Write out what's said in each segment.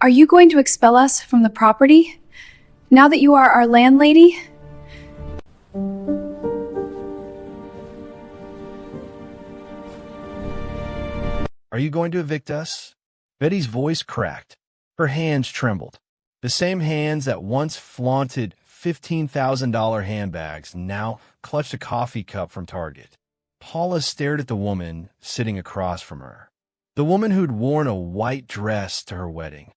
Are you going to expel us from the property? Now that you are our landlady? Are you going to evict us? Betty's voice cracked. Her hands trembled. The same hands that once flaunted $15,000 handbags now clutched a coffee cup from Target. Paula stared at the woman sitting across from her. The woman who'd worn a white dress to her wedding,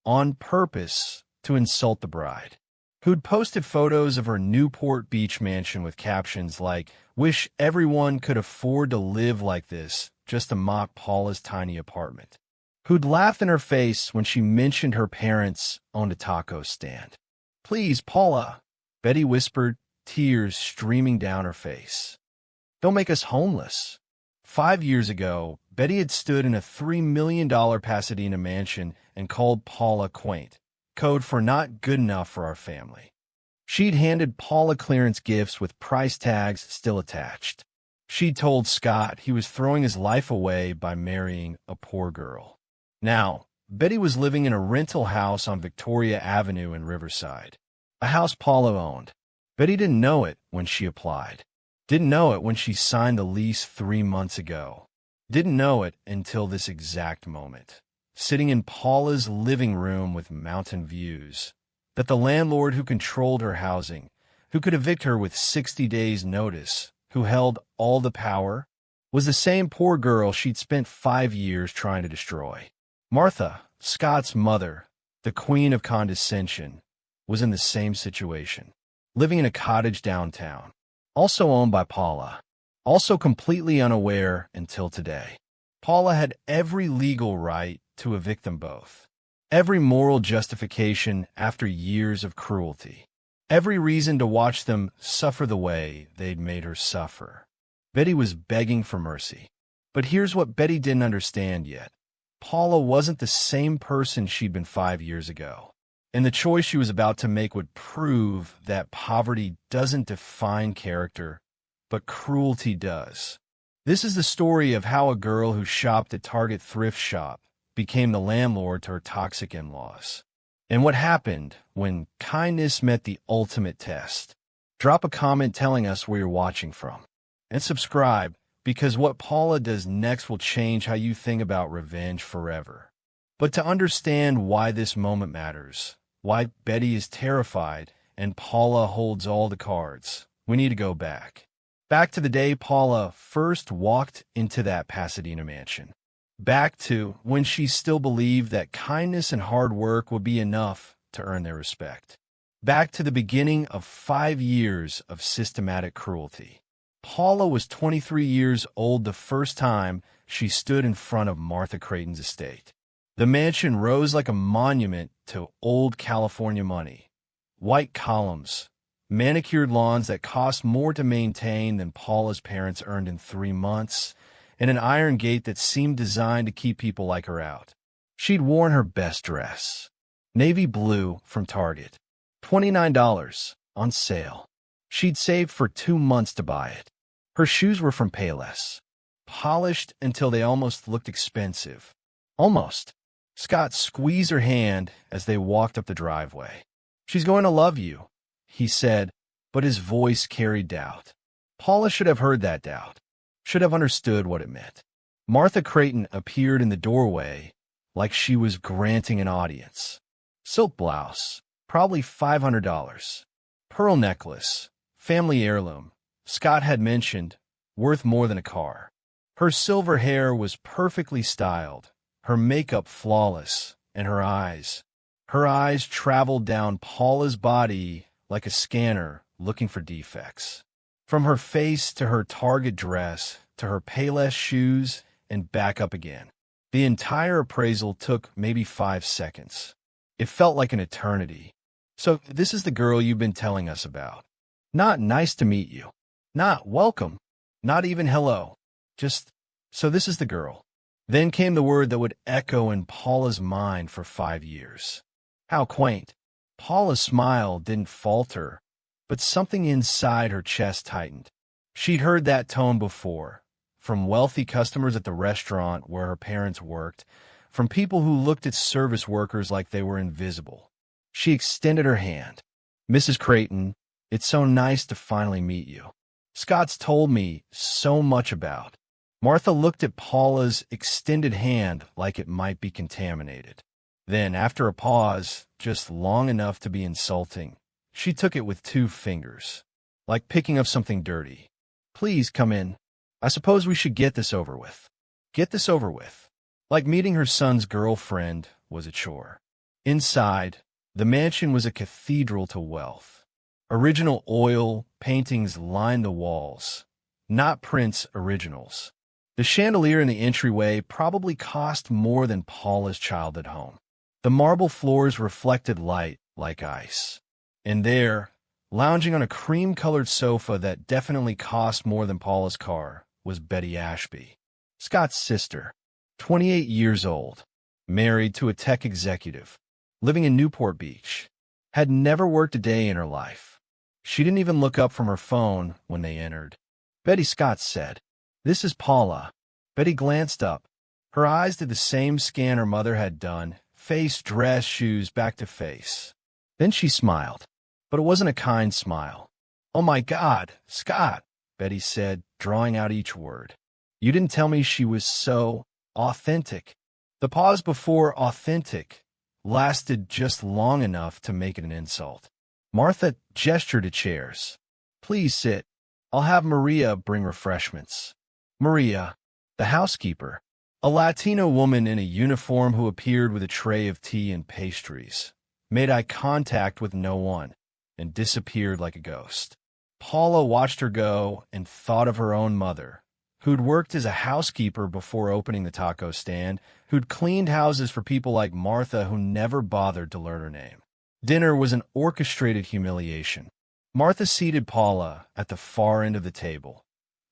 on purpose to insult the bride. Who'd posted photos of her Newport Beach mansion with captions like, "Wish everyone could afford to live like this," just to mock Paula's tiny apartment. Who'd laughed in her face when she mentioned her parents owned a taco stand. "Please, Paula," Betty whispered, tears streaming down her face. "Don't make us homeless." 5 years ago, Betty had stood in a $3 million Pasadena mansion and called Paula quaint, code for not good enough for our family. She'd handed Paula clearance gifts with price tags still attached. She'd told Scott he was throwing his life away by marrying a poor girl. Now, Betty was living in a rental house on Victoria Avenue in Riverside, a house Paula owned. Betty didn't know it when she applied. Didn't know it when she signed the lease 3 months ago. Didn't know it until this exact moment, sitting in Paula's living room with mountain views, that the landlord who controlled her housing, who could evict her with 60 days' notice, who held all the power, was the same poor girl she'd spent 5 years trying to destroy. Martha, Scott's mother, the queen of condescension, was in the same situation, living in a cottage downtown, also owned by Paula, also completely unaware until today. Paula had every legal right to evict them both, every moral justification after years of cruelty, every reason to watch them suffer the way they'd made her suffer. Betty was begging for mercy. But here's what Betty didn't understand yet. Paula wasn't the same person she'd been 5 years ago, and the choice she was about to make would prove that poverty doesn't define character, but cruelty does. This is the story of how a girl who shopped at Target thrift shop became the landlord to her toxic in-laws, and what happened when kindness met the ultimate test. Drop a comment telling us where you're watching from, and subscribe, because what Paula does next will change how you think about revenge forever. But to understand why this moment matters, why Betty is terrified and Paula holds all the cards, we need to go back. Back to the day Paula first walked into that Pasadena mansion. Back to when she still believed that kindness and hard work would be enough to earn their respect. Back to the beginning of 5 years of systematic cruelty. Paula was 23 years old the first time she stood in front of Martha Creighton's estate. The mansion rose like a monument to old California money. White columns, manicured lawns that cost more to maintain than Paula's parents earned in 3 months, and an iron gate that seemed designed to keep people like her out. She'd worn her best dress, navy blue from Target, $29 on sale. She'd saved for 2 months to buy it. Her shoes were from Payless, polished until they almost looked expensive. Almost. Scott squeezed her hand as they walked up the driveway. "She's going to love you," he said, but his voice carried doubt. Paula should have heard that doubt, should have understood what it meant. Martha Creighton appeared in the doorway like she was granting an audience. Silk blouse, probably $500. Pearl necklace, family heirloom, Scott had mentioned, worth more than a car. Her silver hair was perfectly styled, her makeup flawless, and her eyes traveled down Paula's body like a scanner looking for defects. From her face to her Target dress to her Payless shoes and back up again. The entire appraisal took maybe 5 seconds. It felt like an eternity. "So this is the girl you've been telling us about. Not nice to meet you. Not welcome. Not even hello. Just, so this is the girl." Then came the word that would echo in Paula's mind for 5 years. How quaint. Paula's smile didn't falter, but something inside her chest tightened. She'd heard that tone before, from wealthy customers at the restaurant where her parents worked, from people who looked at service workers like they were invisible. She extended her hand. "Mrs. Creighton, it's so nice to finally meet you. Scott's told me so much about." Martha looked at Paula's extended hand like it might be contaminated. Then, after a pause, just long enough to be insulting, she took it with 2 fingers, like picking up something dirty. "Please come in. I suppose we should get this over with." Get this over with. Like meeting her son's girlfriend was a chore. Inside, the mansion was a cathedral to wealth. Original oil paintings lined the walls, not Prince originals. The chandelier in the entryway probably cost more than Paula's childhood home. The marble floors reflected light like ice. And there, lounging on a cream-colored sofa that definitely cost more than Paula's car, was Betty Ashby, Scott's sister, 28 years old, married to a tech executive, living in Newport Beach, had never worked a day in her life. She didn't even look up from her phone when they entered. "Betty," Scott said. "This is Paula." Betty glanced up. Her eyes did the same scan her mother had done, face, dress, shoes, back to face. Then she smiled, but it wasn't a kind smile. "Oh my God, Scott," Betty said, drawing out each word. "You didn't tell me she was so authentic." The pause before authentic lasted just long enough to make it an insult. Martha gestured to chairs. "Please sit. I'll have Maria bring refreshments." Maria, the housekeeper, a Latino woman in a uniform who appeared with a tray of tea and pastries, made eye contact with no one and disappeared like a ghost. Paula watched her go and thought of her own mother, who'd worked as a housekeeper before opening the taco stand, who'd cleaned houses for people like Martha who never bothered to learn her name. Dinner was an orchestrated humiliation. Martha seated Paula at the far end of the table,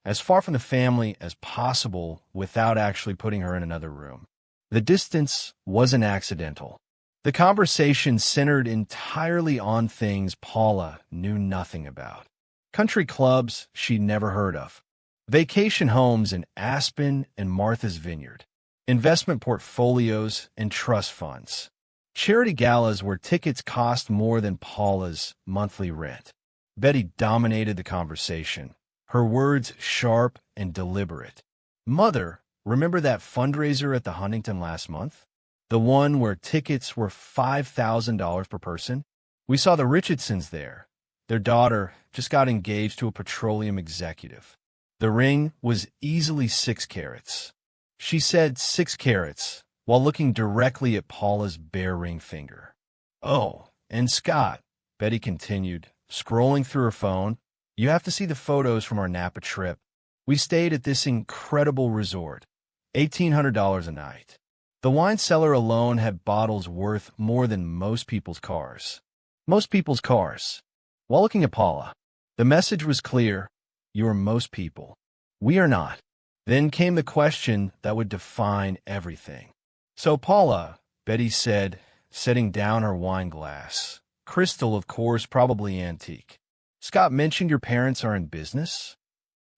as far from the family as possible without actually putting her in another room. The distance wasn't accidental. The conversation centered entirely on things Paula knew nothing about. Country clubs she'd never heard of. Vacation homes in Aspen and Martha's Vineyard. Investment portfolios and trust funds. Charity galas where tickets cost more than Paula's monthly rent. Betty dominated the conversation, her words sharp and deliberate. "Mother, remember that fundraiser at the Huntington last month? The one where tickets were $5,000 per person? We saw the Richardsons there. Their daughter just got engaged to a petroleum executive. The ring was easily 6 carats. She said 6 carats while looking directly at Paula's bare ring finger. "Oh, and Scott," Betty continued, scrolling through her phone, "you have to see the photos from our Napa trip. We stayed at this incredible resort, $1,800 a night. The wine cellar alone had bottles worth more than most people's cars." Most people's cars. While looking at Paula, the message was clear: you are most people. We are not. Then came the question that would define everything. "So Paula," Betty said, setting down her wine glass. "Crystal, of course, probably antique. Scott mentioned your parents are in business?"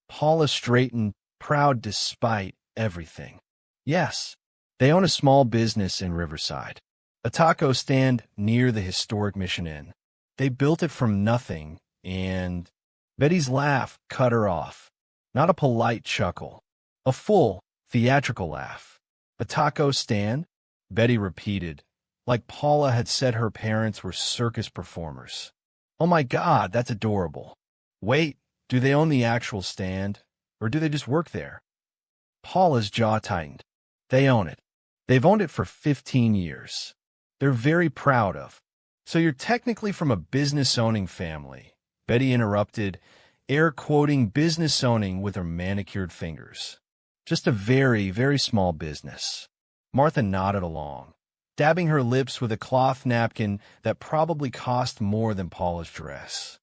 Paula straightened, proud despite everything. "Yes, they own a small business in Riverside, a taco stand near the historic Mission Inn. They built it from nothing, and—" Betty's laugh cut her off. Not a polite chuckle. A full, theatrical laugh. "A taco stand?" Betty repeated, like Paula had said her parents were circus performers. "Oh my God, that's adorable. Wait, do they own the actual stand, or do they just work there?" Paula's jaw tightened. "They own it. They've owned it for 15 years. They're very proud of." "So you're technically from a business-owning family," Betty interrupted, air quoting business owning with her manicured fingers. "Just a very, very small business." Martha nodded along, dabbing her lips with a cloth napkin that probably cost more than Paula's dress.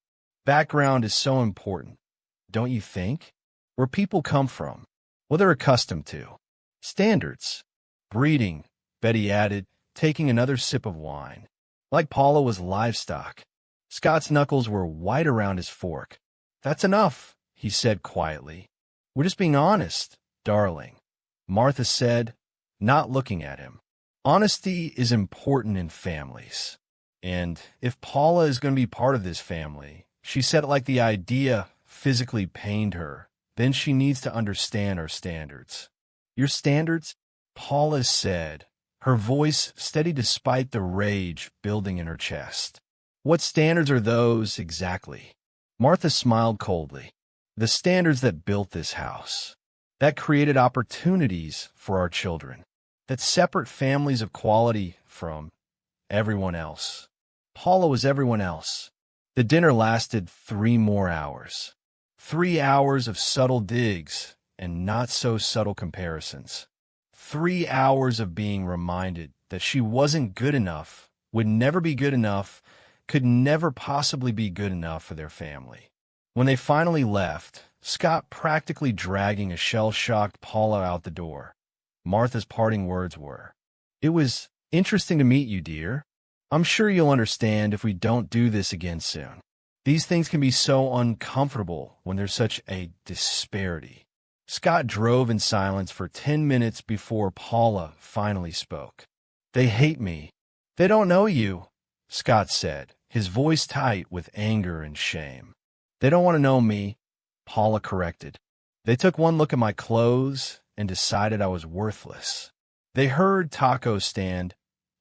"Background is so important, don't you think? Where people come from, what they're accustomed to. Standards. Breeding," Betty added, taking another sip of wine. "Like Paula was livestock." Scott's knuckles were white around his fork. "That's enough," he said quietly. "We're just being honest, darling," Martha said, not looking at him. Honesty is important in families. And if Paula is going to be part of this family, she said it like the idea physically pained her, then she needs to understand our standards. Your standards? Paula said, her voice steady despite the rage building in her chest. What standards are those exactly? Martha smiled coldly. The standards that built this house, that created opportunities for our children, that separate families of quality from everyone else. Paula was everyone else. The dinner lasted 3 more hours. 3 hours of subtle digs and not so subtle comparisons. 3 hours of being reminded that she wasn't good enough, would never be good enough, could never possibly be good enough for their family. When they finally left, Scott practically dragging a shell-shocked Paula out the door, Martha's parting words were, "It was interesting to meet you, dear. I'm sure you'll understand if we don't do this again soon. These things can be so uncomfortable when there's such a disparity." Scott drove in silence for 10 minutes before Paula finally spoke. "They hate me. They don't know you," Scott said, his voice tight with anger and shame. "They don't want to know me," Paula corrected. "They took one look at my clothes and decided I was worthless. They heard taco stand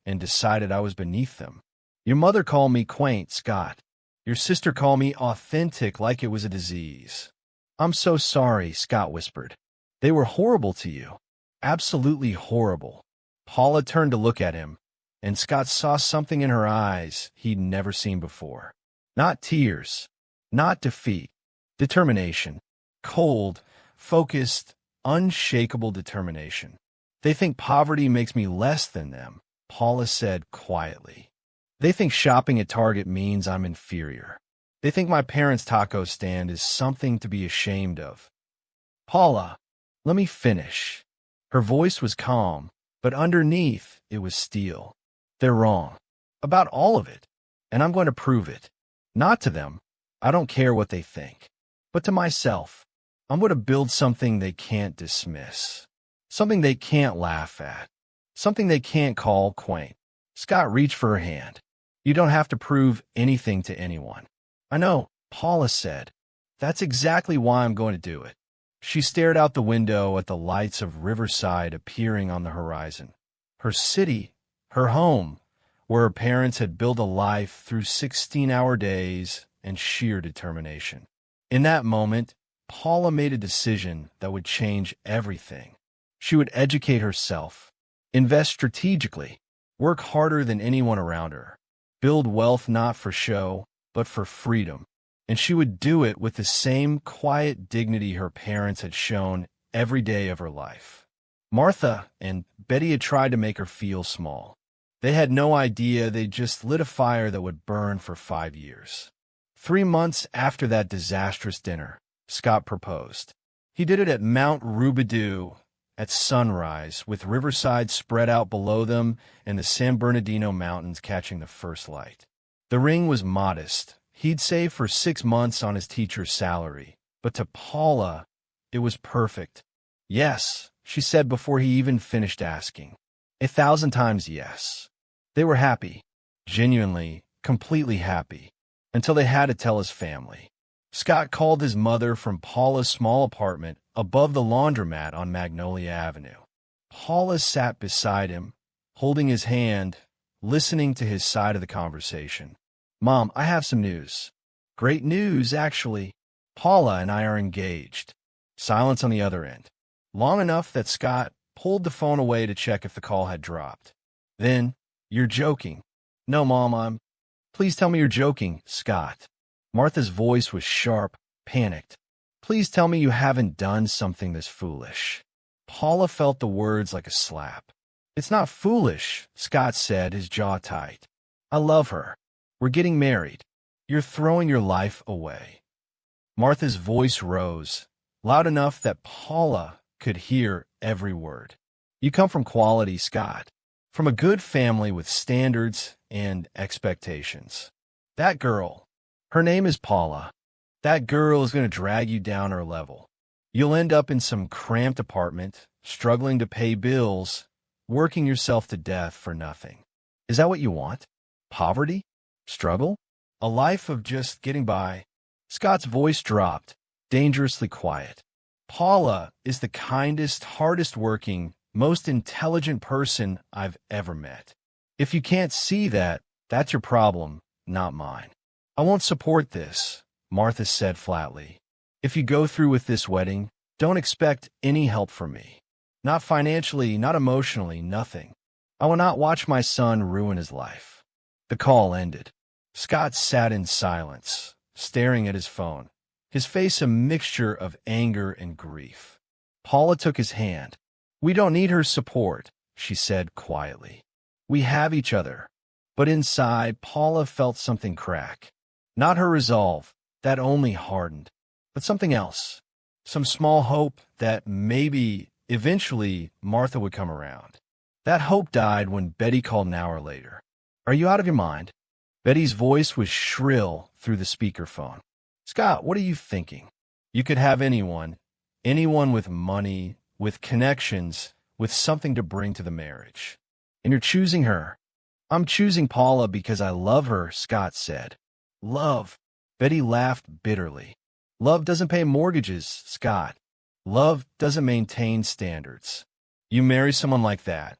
and decided I was beneath them. Your mother called me quaint, Scott. Your sister called me authentic like it was a disease." "I'm so sorry," Scott whispered. "They were horrible to you. Absolutely horrible." Paula turned to look at him, and Scott saw something in her eyes he'd never seen before. Not tears, not defeat, determination. Cold, focused, unshakable determination. "They think poverty makes me less than them," Paula said quietly. "They think shopping at Target means I'm inferior. They think my parents' taco stand is something to be ashamed of." "Paula, let me finish." Her voice was calm, but underneath it was steel. "They're wrong. About all of it. And I'm going to prove it. Not to them. I don't care what they think. But to myself. I'm going to build something they can't dismiss. Something they can't laugh at. Something they can't call quaint." Scott reached for her hand. "You don't have to prove anything to anyone." "I know," Paula said. "That's exactly why I'm going to do it." She stared out the window at the lights of Riverside appearing on the horizon. Her city, her home, where her parents had built a life through 16-hour days and sheer determination. In that moment, Paula made a decision that would change everything. She would educate herself, invest strategically, work harder than anyone around her, build wealth not for show, but for freedom. And she would do it with the same quiet dignity her parents had shown every day of her life. Martha and Betty had tried to make her feel small. They had no idea they'd just lit a fire that would burn for 5 years. 3 months after that disastrous dinner, Scott proposed. He did it at Mount Rubidoux at sunrise, with Riverside spread out below them and the San Bernardino Mountains catching the first light. The ring was modest. He'd saved for 6 months on his teacher's salary. But to Paula, it was perfect. "Yes," she said before he even finished asking. 1,000 times yes. They were happy. Genuinely, completely happy. Until they had to tell his family. Scott called his mother from Paula's small apartment above the laundromat on Magnolia Avenue. Paula sat beside him, holding his hand, listening to his side of the conversation. "Mom, I have some news." "Great news, actually. Paula and I are engaged." Silence on the other end. Long enough that Scott pulled the phone away to check if the call had dropped. Then, "You're joking." "No, Mom, Please tell me you're joking, Scott." Martha's voice was sharp, panicked. "Please tell me you haven't done something this foolish." Paula felt the words like a slap. "It's not foolish," Scott said, his jaw tight. "I love her. We're getting married. You're throwing your life away." Martha's voice rose, loud enough that Paula could hear every word. "You come from quality, Scott. From a good family with standards and expectations. That girl, her name is Paula. That girl is going to drag you down her level. You'll end up in some cramped apartment, struggling to pay bills, working yourself to death for nothing. Is that what you want? Poverty? Struggle? A life of just getting by? Scott's voice dropped, dangerously quiet. Paula is the kindest, hardest working, most intelligent person I've ever met. If you can't see that, that's your problem, not mine. I won't support this, Martha said flatly. If you go through with this wedding, don't expect any help from me. Not financially, not emotionally, nothing. I will not watch my son ruin his life. The call ended. Scott sat in silence, staring at his phone, his face a mixture of anger and grief. Paula took his hand. We don't need her support, she said quietly. We have each other. But inside, Paula felt something crack. Not her resolve, that only hardened, but something else. Some small hope that maybe, eventually, Martha would come around. That hope died when Betty called an hour later. Are you out of your mind? Betty's voice was shrill through the speakerphone. Scott, what are you thinking? You could have anyone with money, with connections, with something to bring to the marriage. And you're choosing her. I'm choosing Paula because I love her, Scott said. Love. Betty laughed bitterly. Love doesn't pay mortgages, Scott. Love doesn't maintain standards. You marry someone like that,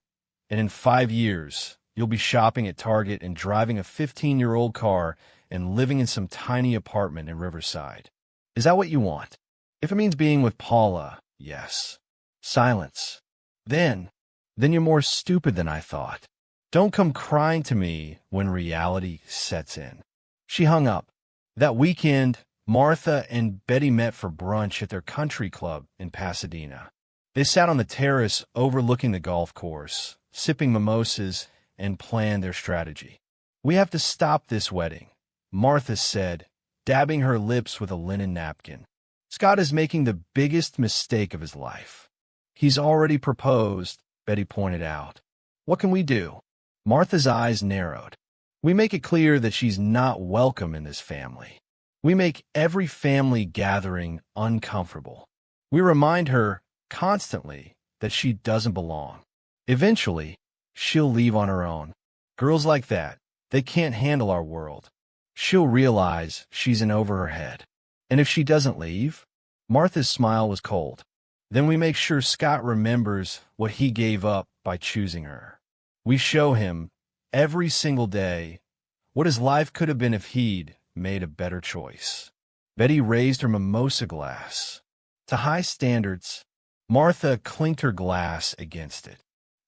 and in 5 years, you'll be shopping at Target and driving a 15-year-old car and living in some tiny apartment in Riverside. Is that what you want? If it means being with Paula, yes. Silence. Then you're more stupid than I thought. Don't come crying to me when reality sets in. She hung up. That weekend, Martha and Betty met for brunch at their country club in Pasadena. They sat on the terrace overlooking the golf course, sipping mimosas, and planned their strategy. We have to stop this wedding, Martha said, dabbing her lips with a linen napkin. Scott is making the biggest mistake of his life. He's already proposed, Betty pointed out. What can we do? Martha's eyes narrowed. We make it clear that she's not welcome in this family. We make every family gathering uncomfortable. We remind her constantly that she doesn't belong. Eventually, she'll leave on her own. Girls like that, they can't handle our world. She'll realize she's in over her head. And if she doesn't leave, Martha's smile was cold. Then we make sure Scott remembers what he gave up by choosing her. We show him, every single day, what his life could have been if he'd made a better choice. Betty raised her mimosa glass. To high standards, Martha clinked her glass against it.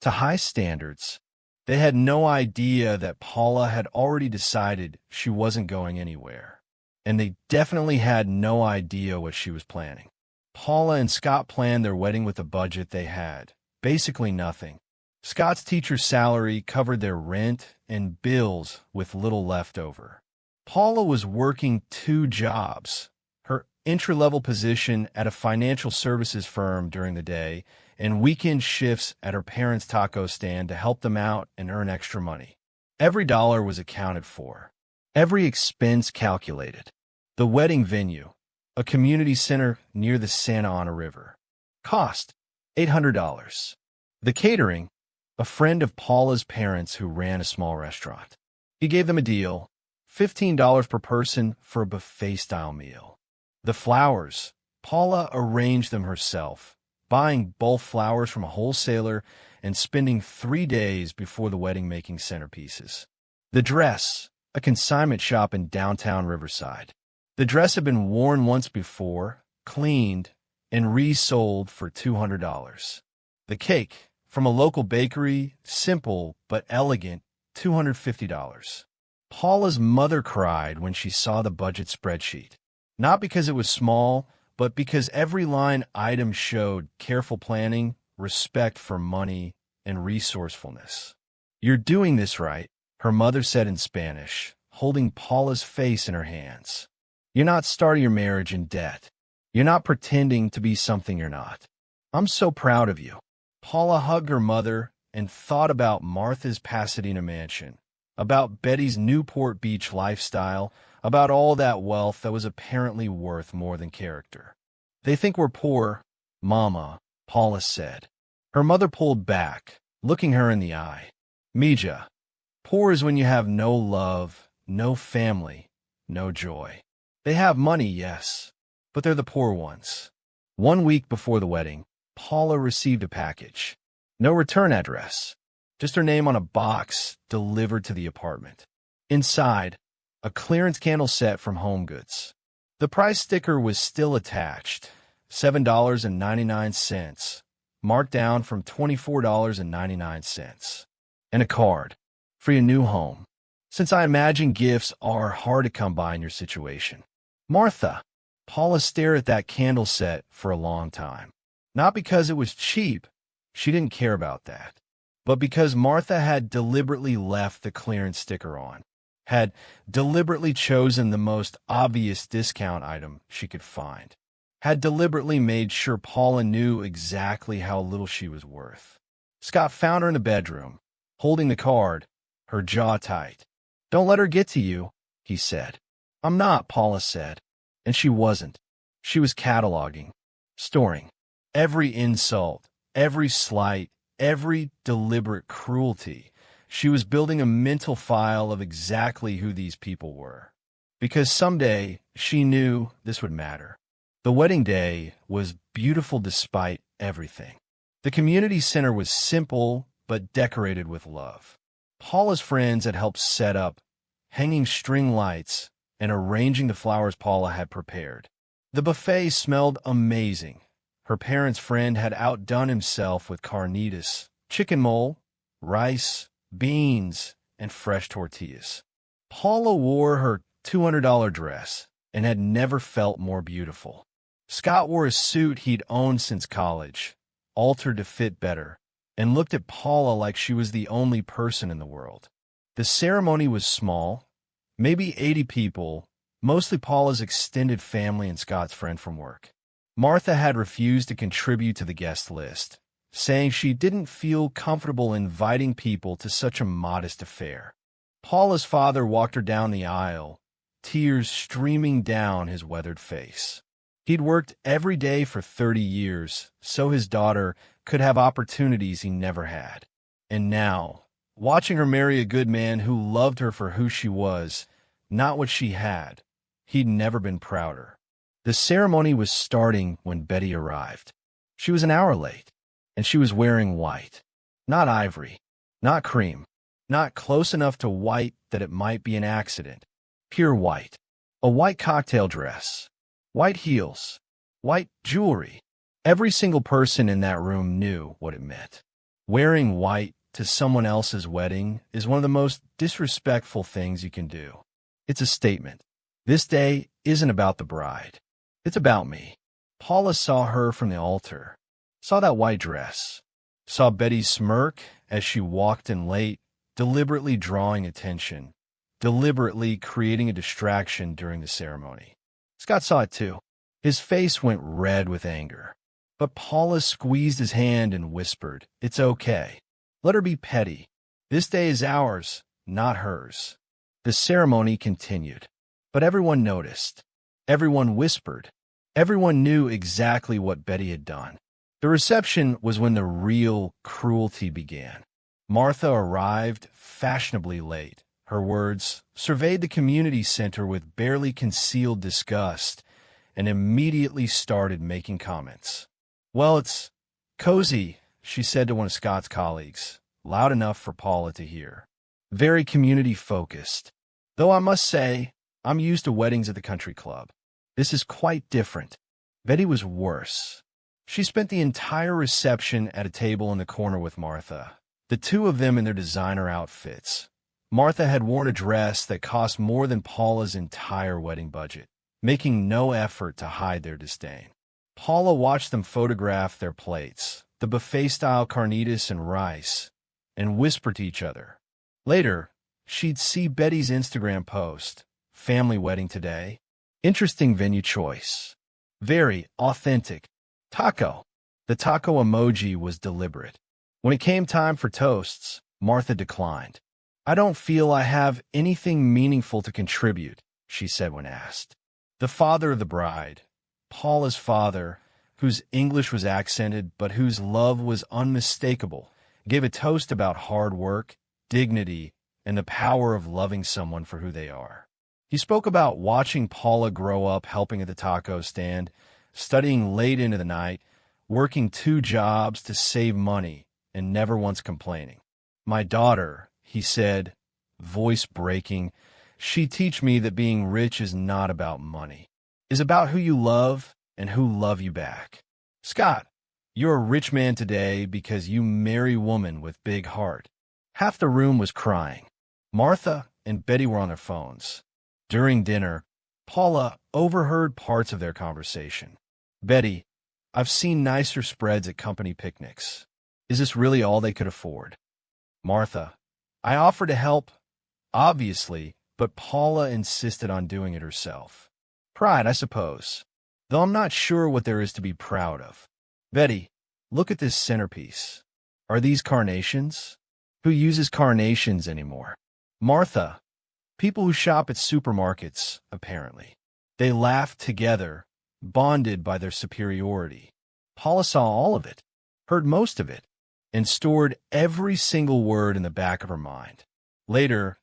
To high standards, they had no idea that Paula had already decided she wasn't going anywhere. And they definitely had no idea what she was planning. Paula and Scott planned their wedding with the budget they had, basically nothing. Scott's teacher's salary covered their rent and bills with little left over. Paula was working 2 jobs, her entry-level position at a financial services firm during the day and weekend shifts at her parents' taco stand to help them out and earn extra money. Every dollar was accounted for, every expense calculated. The wedding venue, a community center near the Santa Ana River, cost $800. The catering, a friend of Paula's parents who ran a small restaurant. He gave them a deal, $15 per person for a buffet-style meal. The flowers, Paula arranged them herself, buying bulk flowers from a wholesaler and spending 3 days before the wedding making centerpieces. The dress, a consignment shop in downtown Riverside. The dress had been worn once before, cleaned, and resold for $200. The cake, from a local bakery, simple but elegant, $250. Paula's mother cried when she saw the budget spreadsheet. Not because it was small, but because every line item showed careful planning, respect for money, and resourcefulness. You're doing this right, her mother said in Spanish, holding Paula's face in her hands. You're not starting your marriage in debt. You're not pretending to be something you're not. I'm so proud of you. Paula hugged her mother and thought about Martha's Pasadena mansion, about Betty's Newport Beach lifestyle, about all that wealth that was apparently worth more than character. They think we're poor, Mama, Paula said. Her mother pulled back, looking her in the eye. Mija, poor is when you have no love, no family, no joy. They have money, yes, but they're the poor ones. 1 week before the wedding, Paula received a package. No return address, just her name on a box delivered to the apartment. Inside, a clearance candle set from HomeGoods. The price sticker was still attached, $7.99, marked down from $24.99. And a card for your new home, since I imagine gifts are hard to come by in your situation. Martha. Paula stared at that candle set for a long time. Not because it was cheap, she didn't care about that, but because Martha had deliberately left the clearance sticker on, had deliberately chosen the most obvious discount item she could find, had deliberately made sure Paula knew exactly how little she was worth. Scott found her in the bedroom, holding the card, her jaw tight. "Don't let her get to you," he said. "I'm not," Paula said. And she wasn't. She was cataloging, storing every insult, every slight, every deliberate cruelty. She was building a mental file of exactly who these people were. Because someday she knew this would matter. The wedding day was beautiful despite everything. The community center was simple but decorated with love. Paula's friends had helped set up hanging string lights and arranging the flowers Paula had prepared. The buffet smelled amazing. Her parents' friend had outdone himself with carnitas, chicken mole, rice, beans, and fresh tortillas. Paula wore her $200 dress and had never felt more beautiful. Scott wore a suit he'd owned since college, altered to fit better, and looked at Paula like she was the only person in the world. The ceremony was small, maybe 80 people, mostly Paula's extended family and Scott's friend from work. Martha had refused to contribute to the guest list, saying she didn't feel comfortable inviting people to such a modest affair. Paula's father walked her down the aisle, tears streaming down his weathered face. He'd worked every day for 30 years, so his daughter could have opportunities he never had. And now, watching her marry a good man who loved her for who she was, not what she had, he'd never been prouder. The ceremony was starting when Betty arrived. She was an hour late, and she was wearing white. Not ivory, not cream, not close enough to white that it might be an accident. Pure white. A white cocktail dress. White heels. White jewelry. Every single person in that room knew what it meant. Wearing white to someone else's wedding is one of the most disrespectful things you can do. It's a statement. This day isn't about the bride. It's about me. Paula saw her from the altar, saw that white dress, saw Betty's smirk as she walked in late, deliberately drawing attention, deliberately creating a distraction during the ceremony. Scott saw it too. His face went red with anger. But Paula squeezed his hand and whispered, "It's okay. Let her be petty. This day is ours, not hers." The ceremony continued. But everyone noticed. Everyone whispered. Everyone knew exactly what Betty had done. The reception was when the real cruelty began. Martha arrived fashionably late. Her words surveyed the community center with barely concealed disgust and immediately started making comments. "Well, it's cozy," she said to one of Scott's colleagues, loud enough for Paula to hear. Very community-focused. "Though I must say, I'm used to weddings at the country club. This is quite different." Betty was worse. She spent the entire reception at a table in the corner with Martha, the two of them in their designer outfits. Martha had worn a dress that cost more than Paula's entire wedding budget, making no effort to hide their disdain. Paula watched them photograph their plates, the buffet-style carnitas and rice, and whisper to each other. Later, she'd see Betty's Instagram post, "Family wedding today. Interesting venue choice. Very authentic. Taco." The taco emoji was deliberate. When it came time for toasts, Martha declined. "I don't feel I have anything meaningful to contribute," she said when asked. The father of the bride, Paula's father, whose English was accented but whose love was unmistakable, gave a toast about hard work, dignity, and the power of loving someone for who they are. He spoke about watching Paula grow up helping at the taco stand, studying late into the night, working 2 jobs to save money, and never once complaining. "My daughter," he said, voice breaking, "she teach me that being rich is not about money. It's about who you love and who love you back. Scott, you're a rich man today because you marry woman with big heart." Half the room was crying. Martha and Betty were on their phones. During dinner, Paula overheard parts of their conversation. "Betty, I've seen nicer spreads at company picnics. Is this really all they could afford?" Martha, "I offered to help, obviously, but Paula insisted on doing it herself. Pride, I suppose, though I'm not sure what there is to be proud of." Betty, "Look at this centerpiece. Are these carnations? Who uses carnations anymore?" Martha, "People who shop at supermarkets, apparently." They laughed together, bonded by their superiority. Paula saw all of it, heard most of it, and stored every single word in the back of her mind. Later,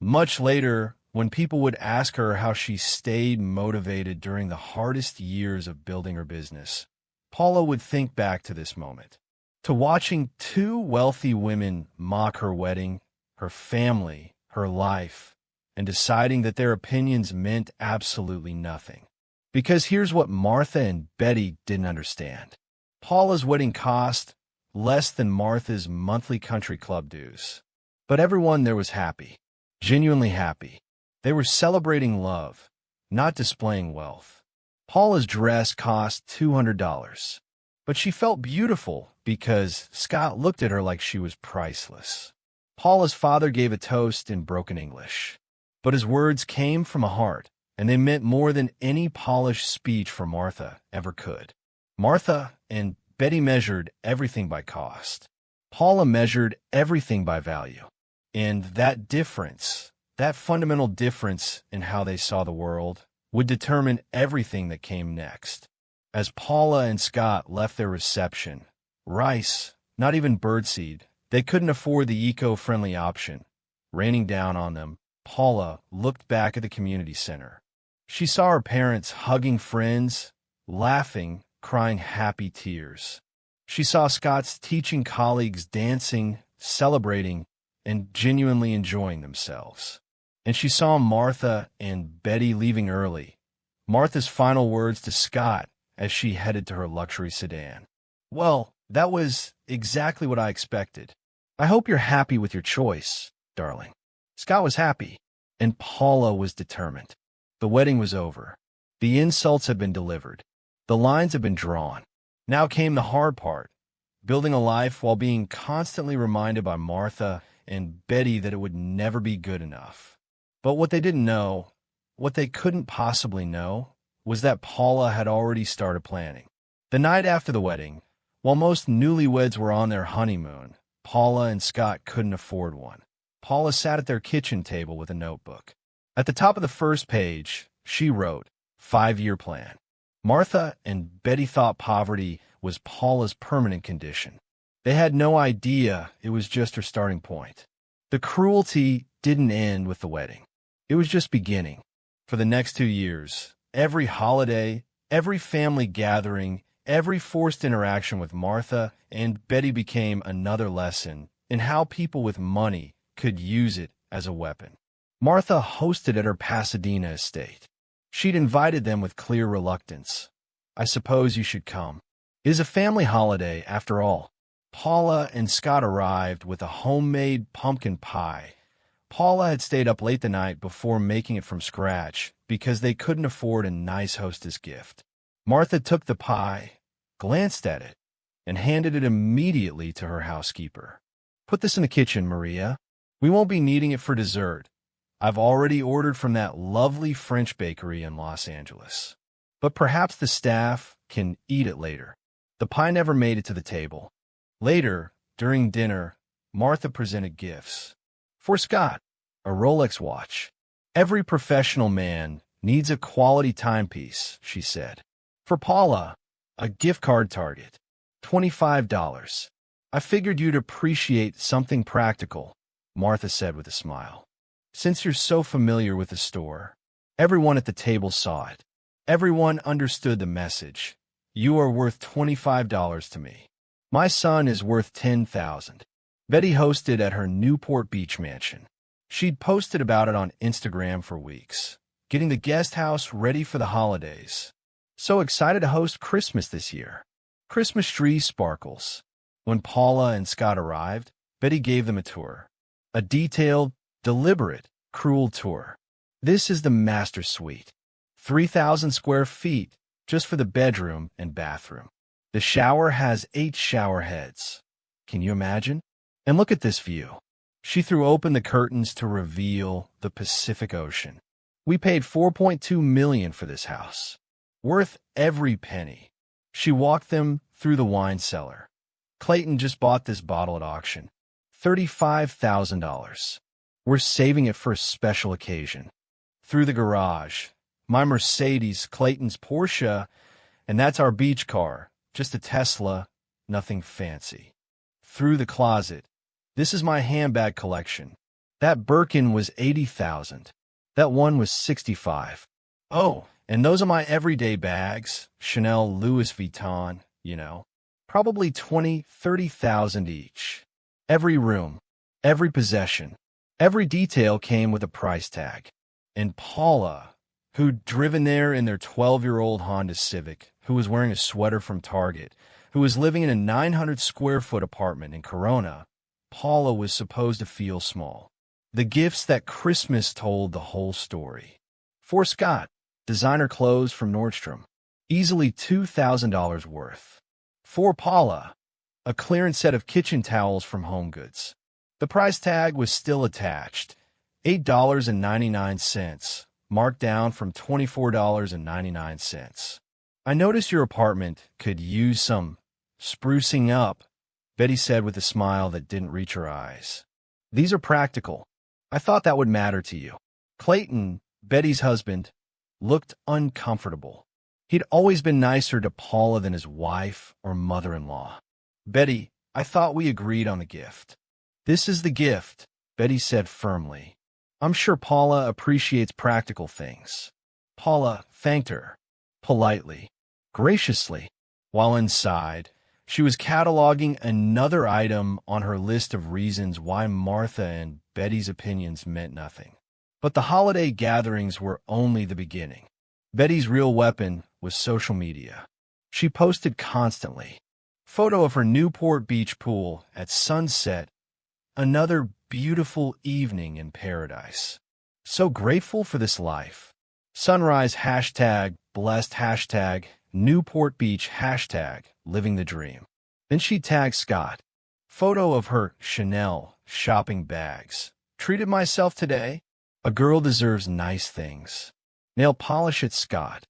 much later, when people would ask her how she stayed motivated during the hardest years of building her business, Paula would think back to this moment, to watching 2 wealthy women mock her wedding, her family, her life, and deciding that their opinions meant absolutely nothing. Because here's what Martha and Betty didn't understand. Paula's wedding cost less than Martha's monthly country club dues. But everyone there was happy, genuinely happy. They were celebrating love, not displaying wealth. Paula's dress cost $200, but she felt beautiful because Scott looked at her like she was priceless. Paula's father gave a toast in broken English, but his words came from a heart, and they meant more than any polished speech from Martha ever could. Martha and Betty measured everything by cost. Paula measured everything by value. And that difference, that fundamental difference in how they saw the world, would determine everything that came next. As Paula and Scott left their reception, rice, not even birdseed, they couldn't afford the eco-friendly option, raining down on them, Paula looked back at the community center. She saw her parents hugging friends, laughing, crying happy tears. She saw Scott's teaching colleagues dancing, celebrating, and genuinely enjoying themselves. And she saw Martha and Betty leaving early. Martha's final words to Scott as she headed to her luxury sedan. "Well, that was exactly what I expected. I hope you're happy with your choice, darling." Scott was happy, and Paula was determined. The wedding was over. The insults had been delivered. The lines had been drawn. Now came the hard part, building a life while being constantly reminded by Martha and Betty that it would never be good enough. But what they didn't know, what they couldn't possibly know, was that Paula had already started planning. The night after the wedding, while most newlyweds were on their honeymoon, Paula and Scott couldn't afford one. Paula sat at their kitchen table with a notebook. At the top of the first page, she wrote, "5-year plan." Martha and Betty thought poverty was Paula's permanent condition. They had no idea it was just her starting point. The cruelty didn't end with the wedding. It was just beginning. For the next 2 years, every holiday, every family gathering, every forced interaction with Martha and Betty became another lesson in how people with money could use it as a weapon. Martha hosted at her Pasadena estate. She'd invited them with clear reluctance. "I suppose you should come. It is a family holiday, after all." Paula and Scott arrived with a homemade pumpkin pie. Paula had stayed up late the night before making it from scratch because they couldn't afford a nice hostess gift. Martha took the pie, glanced at it, and handed it immediately to her housekeeper. "Put this in the kitchen, Maria. We won't be needing it for dessert. I've already ordered from that lovely French bakery in Los Angeles. But perhaps the staff can eat it later." The pie never made it to the table. Later, during dinner, Martha presented gifts. For Scott, a Rolex watch. "Every professional man needs a quality timepiece," she said. For Paula, a gift card Target, $25. I figured you'd appreciate something practical, Martha said with a smile. Since you're so familiar with the store, everyone at the table saw it. Everyone understood the message. You are worth $25 to me. My son is worth $10,000. Betty hosted at her Newport Beach mansion. She'd posted about it on Instagram for weeks, getting the guest house ready for the holidays. So excited to host Christmas this year. Christmas tree sparkles. When Paula and Scott arrived, Betty gave them a tour. A detailed, deliberate, cruel tour. This is the master suite. 3,000 square feet just for the bedroom and bathroom. The shower has 8 shower heads. Can you imagine? And look at this view. She threw open the curtains to reveal the Pacific Ocean. We paid $4.2 million for this house. Worth every penny. She walked them through the wine cellar. Clayton just bought this bottle at auction. $35,000. We're saving it for a special occasion. Through the garage. My Mercedes, Clayton's Porsche, and that's our beach car. Just a Tesla, nothing fancy. Through the closet. This is my handbag collection. That Birkin was $80,000. That one was $65,000. Oh, and those are my everyday bags. Chanel, Louis Vuitton, Probably $20,000, $30,000 each. Every room, every possession, every detail came with a price tag. And Paula, who'd driven there in their 12-year-old Honda Civic, who was wearing a sweater from Target, who was living in a 900-square-foot apartment in Corona, Paula was supposed to feel small. The gifts that Christmas told the whole story. For Scott, designer clothes from Nordstrom, easily $2,000 worth. For Paula, a clearance set of kitchen towels from HomeGoods. The price tag was still attached, $8.99, marked down from $24.99. I noticed your apartment could use some sprucing up, Betty said with a smile that didn't reach her eyes. These are practical. I thought that would matter to you. Clayton, Betty's husband, looked uncomfortable. He'd always been nicer to Paula than his wife or mother-in-law. Betty, I thought we agreed on the gift. This is the gift, Betty said firmly. I'm sure Paula appreciates practical things. Paula thanked her, politely, graciously. While inside, she was cataloging another item on her list of reasons why Martha and Betty's opinions meant nothing. But the holiday gatherings were only the beginning. Betty's real weapon was social media. She posted constantly. Photo of her Newport Beach pool at sunset. Another beautiful evening in paradise. So grateful for this life. Sunrise hashtag blessed hashtag Newport Beach hashtag living the dream. Then she tagged Scott. Photo of her Chanel shopping bags. Treated myself today. A girl deserves nice things. Nail polish at Scott.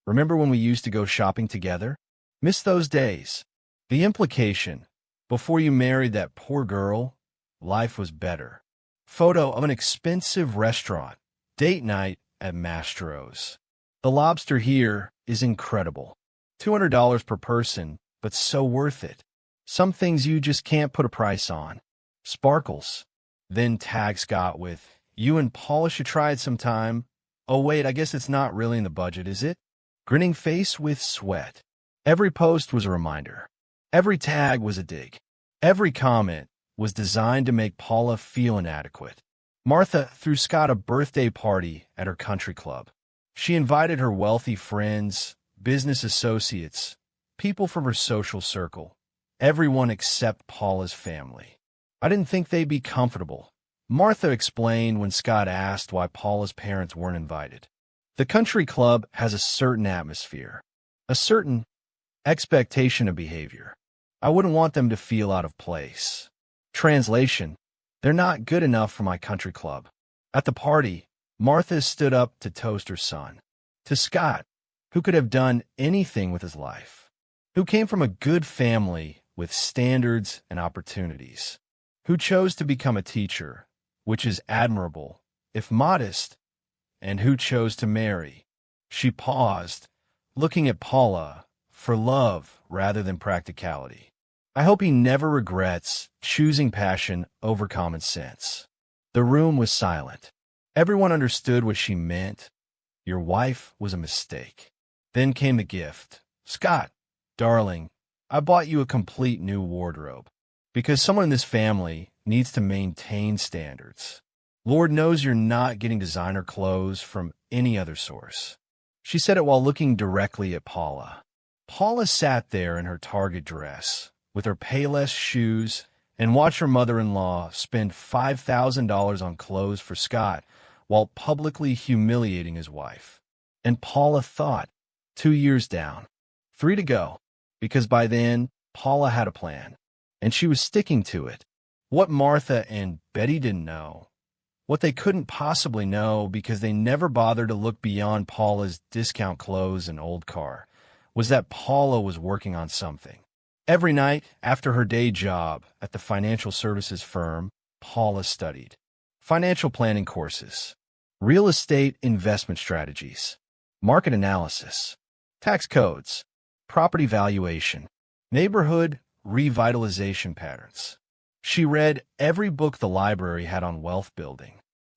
Remember when we used to go shopping together? Miss those days. The implication, before you married that poor girl, life was better. Photo of an expensive restaurant. Date night at Mastro's. The lobster here is incredible. $200 per person, but so worth it. Some things you just can't put a price on. Sparkles. Then tag Scott with, you and Paula should try it sometime. Oh wait, I guess it's not really in the budget, is it? Grinning face with sweat. Every post was a reminder. Every tag was a dig. Every comment was designed to make Paula feel inadequate. Martha threw Scott a birthday party at her country club. She invited her wealthy friends, business associates, people from her social circle, everyone except Paula's family. I didn't think they'd be comfortable, Martha explained when Scott asked why Paula's parents weren't invited. The country club has a certain atmosphere, a certain expectation of behavior. I wouldn't want them to feel out of place. Translation, they're not good enough for my country club. At the party, Martha stood up to toast her son. To Scott, who could have done anything with his life, who came from a good family with standards and opportunities, who chose to become a teacher, which is admirable, if modest, and who chose to marry. She paused, looking at Paula for love rather than practicality. I hope he never regrets choosing passion over common sense. The room was silent. Everyone understood what she meant. Your wife was a mistake. Then came the gift. Scott, darling, I bought you a complete new wardrobe. Because someone in this family needs to maintain standards. Lord knows you're not getting designer clothes from any other source. She said it while looking directly at Paula. Paula sat there in her Target dress, with her Payless shoes, and watched her mother-in-law spend $5,000 on clothes for Scott while publicly humiliating his wife. And Paula thought, 2 years down, 3 to go, because by then, Paula had a plan, and she was sticking to it. What Martha and Betty didn't know, what they couldn't possibly know because they never bothered to look beyond Paula's discount clothes and old car, was that Paula was working on something. Every night after her day job at the financial services firm, Paula studied financial planning courses, real estate investment strategies, market analysis, tax codes, property valuation, neighborhood revitalization patterns. She read every book the library had on wealth building.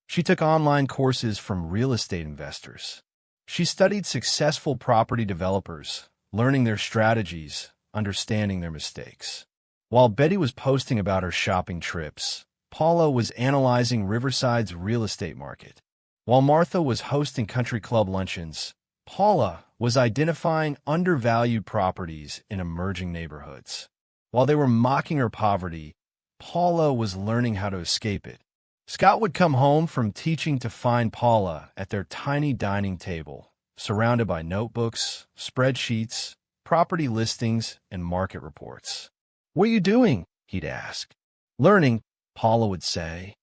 She took online courses from real estate investors. She studied successful property developers, learning their strategies, understanding their mistakes. While Betty was posting about her shopping trips, Paula was analyzing Riverside's real estate market. While Martha was hosting country club luncheons, Paula was identifying undervalued properties in emerging neighborhoods. While they were mocking her poverty, Paula was learning how to escape it. Scott would come home from teaching to find Paula at their tiny dining table, surrounded by notebooks, spreadsheets, property listings, and market reports. "What are you doing?" he'd ask. "Learning," Paula would say.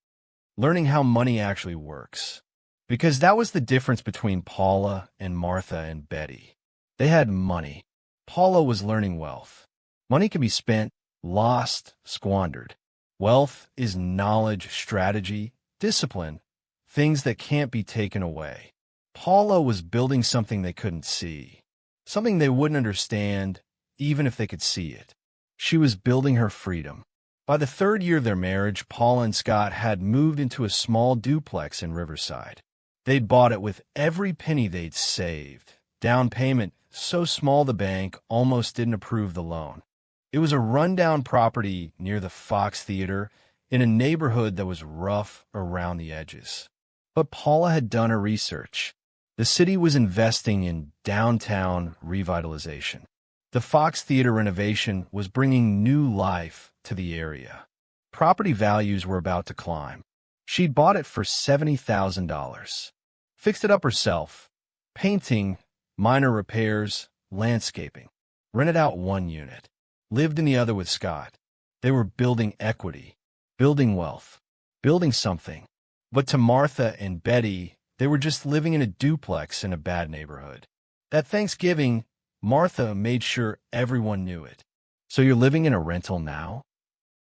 "Learning how money actually works." Because that was the difference between Paula and Martha and Betty. They had money. Paula was learning wealth. Money can be spent, lost, squandered. Wealth is knowledge, strategy, discipline, things that can't be taken away. Paula was building something they couldn't see, something they wouldn't understand even if they could see it. She was building her freedom. By the 3rd year of their marriage, Paula and Scott had moved into a small duplex in Riverside. They'd bought it with every penny they'd saved. Down payment so small the bank almost didn't approve the loan. It was a rundown property near the Fox Theater in a neighborhood that was rough around the edges. But Paula had done her research. The city was investing in downtown revitalization. The Fox Theater renovation was bringing new life to the area. Property values were about to climb. She'd bought it for $70,000. Fixed it up herself. Painting, minor repairs, landscaping. Rented out 1 unit. Lived in the other with Scott. They were building equity, building wealth, building something. But to Martha and Betty, they were just living in a duplex in a bad neighborhood. That Thanksgiving, Martha made sure everyone knew it. "So you're living in a rental now?"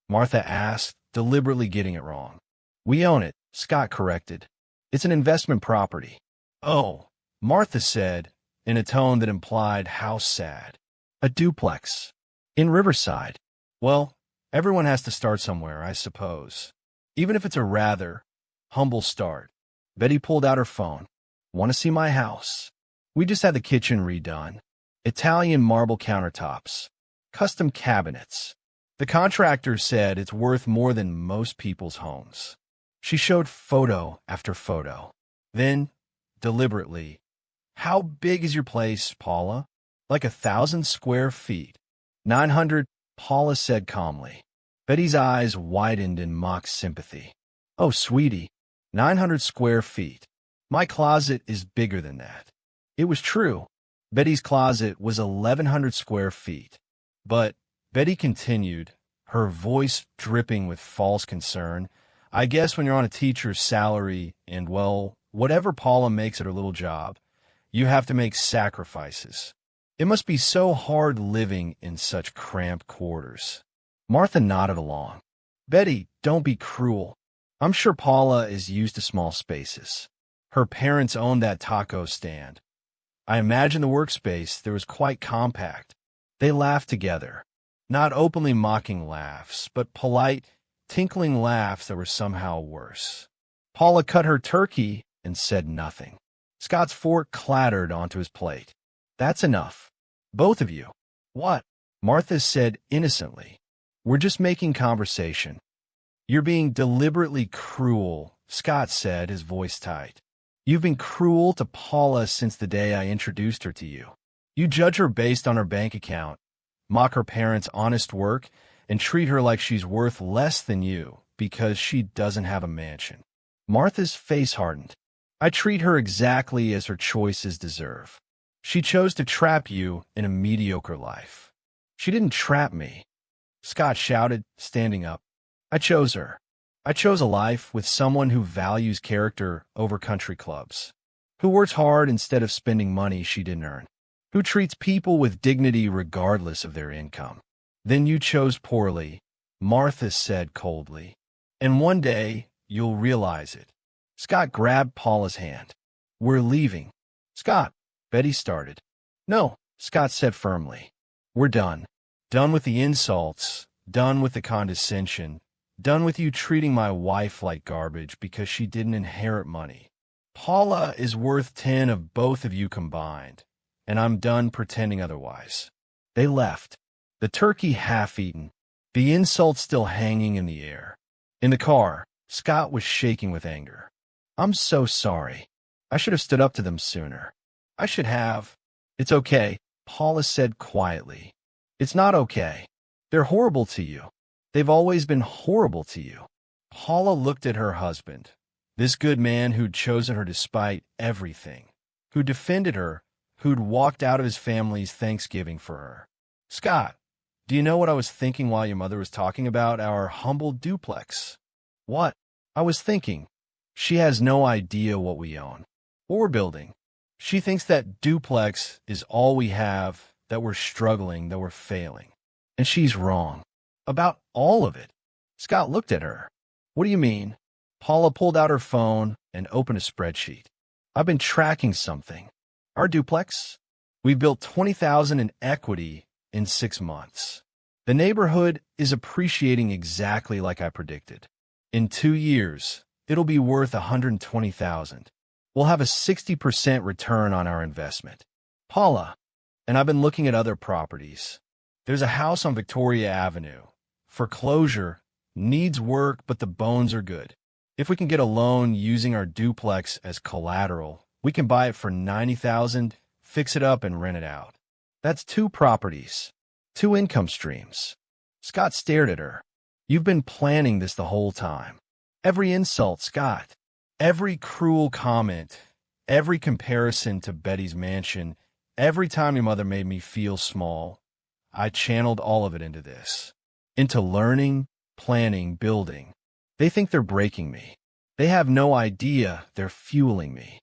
Martha asked, deliberately getting it wrong. "We own it," Scott corrected. "It's an investment property." "Oh," Martha said, in a tone that implied how sad. "A duplex. In Riverside. Well, everyone has to start somewhere, I suppose. Even if it's a rather humble start." Betty pulled out her phone. "Want to see my house? We just had the kitchen redone. Italian marble countertops. Custom cabinets. The contractor said it's worth more than most people's homes." She showed photo after photo. Then, deliberately, "How big is your place, Paula?" "Like 1,000 square feet. 900, Paula said calmly. Betty's eyes widened in mock sympathy. "Oh, sweetie, 900 square feet. My closet is bigger than that." It was true. Betty's closet was 1,100 square feet. But, Betty continued, her voice dripping with false concern, "I guess when you're on a teacher's salary and, well, whatever Paula makes at her little job, you have to make sacrifices. It must be so hard living in such cramped quarters." Martha nodded along. "Betty, don't be cruel. I'm sure Paula is used to small spaces. Her parents owned that taco stand. I imagine the workspace there was quite compact." They laughed together. Not openly mocking laughs, but polite, tinkling laughs that were somehow worse. Paula cut her turkey and said nothing. Scott's fork clattered onto his plate. That's enough. Both of you. What? Martha said innocently. We're just making conversation. You're being deliberately cruel, Scott said, his voice tight. You've been cruel to Paula since the day I introduced her to you. You judge her based on her bank account, mock her parents' honest work, and treat her like she's worth less than you because she doesn't have a mansion. Martha's face hardened. I treat her exactly as her choices deserve. She chose to trap you in a mediocre life. She didn't trap me, Scott shouted, standing up. I chose her. I chose a life with someone who values character over country clubs, who works hard instead of spending money she didn't earn, who treats people with dignity regardless of their income. Then you chose poorly, Martha said coldly. And one day, you'll realize it. Scott grabbed Paula's hand. We're leaving. Scott, Betty started. No, Scott said firmly. We're done. Done with the insults, done with the condescension, done with you treating my wife like garbage because she didn't inherit money. Paula is worth 10 of both of you combined, and I'm done pretending otherwise. They left, the turkey half-eaten, the insult still hanging in the air. In the car, Scott was shaking with anger. I'm so sorry. I should have stood up to them sooner. I should have. It's okay, Paula said quietly. It's not okay. They're horrible to you. They've always been horrible to you. Paula looked at her husband, this good man who'd chosen her despite everything, who defended her, who'd walked out of his family's Thanksgiving for her. Scott, do you know what I was thinking while your mother was talking about our humble duplex? What? I was thinking, she has no idea what we own, what we're building. She thinks that duplex is all we have, that we're struggling, that we're failing. And she's wrong. About all of it. Scott looked at her. What do you mean? Paula pulled out her phone and opened a spreadsheet. I've been tracking something. Our duplex? We built $20,000 in equity in 6 months. The neighborhood is appreciating exactly like I predicted. In 2 years, it'll be worth $120,000. We'll have a 60% return on our investment. Paula, and I've been looking at other properties. There's a house on Victoria Avenue. Foreclosure, needs work, but the bones are good. If we can get a loan using our duplex as collateral, we can buy it for $90,000, fix it up, and rent it out. That's 2 properties, 2 income streams. Scott stared at her. You've been planning this the whole time. Every insult, Scott. Every cruel comment. Every comparison to Betty's mansion. Every time your mother made me feel small. I channeled all of it into this. Into learning, planning, building. They think they're breaking me. They have no idea they're fueling me.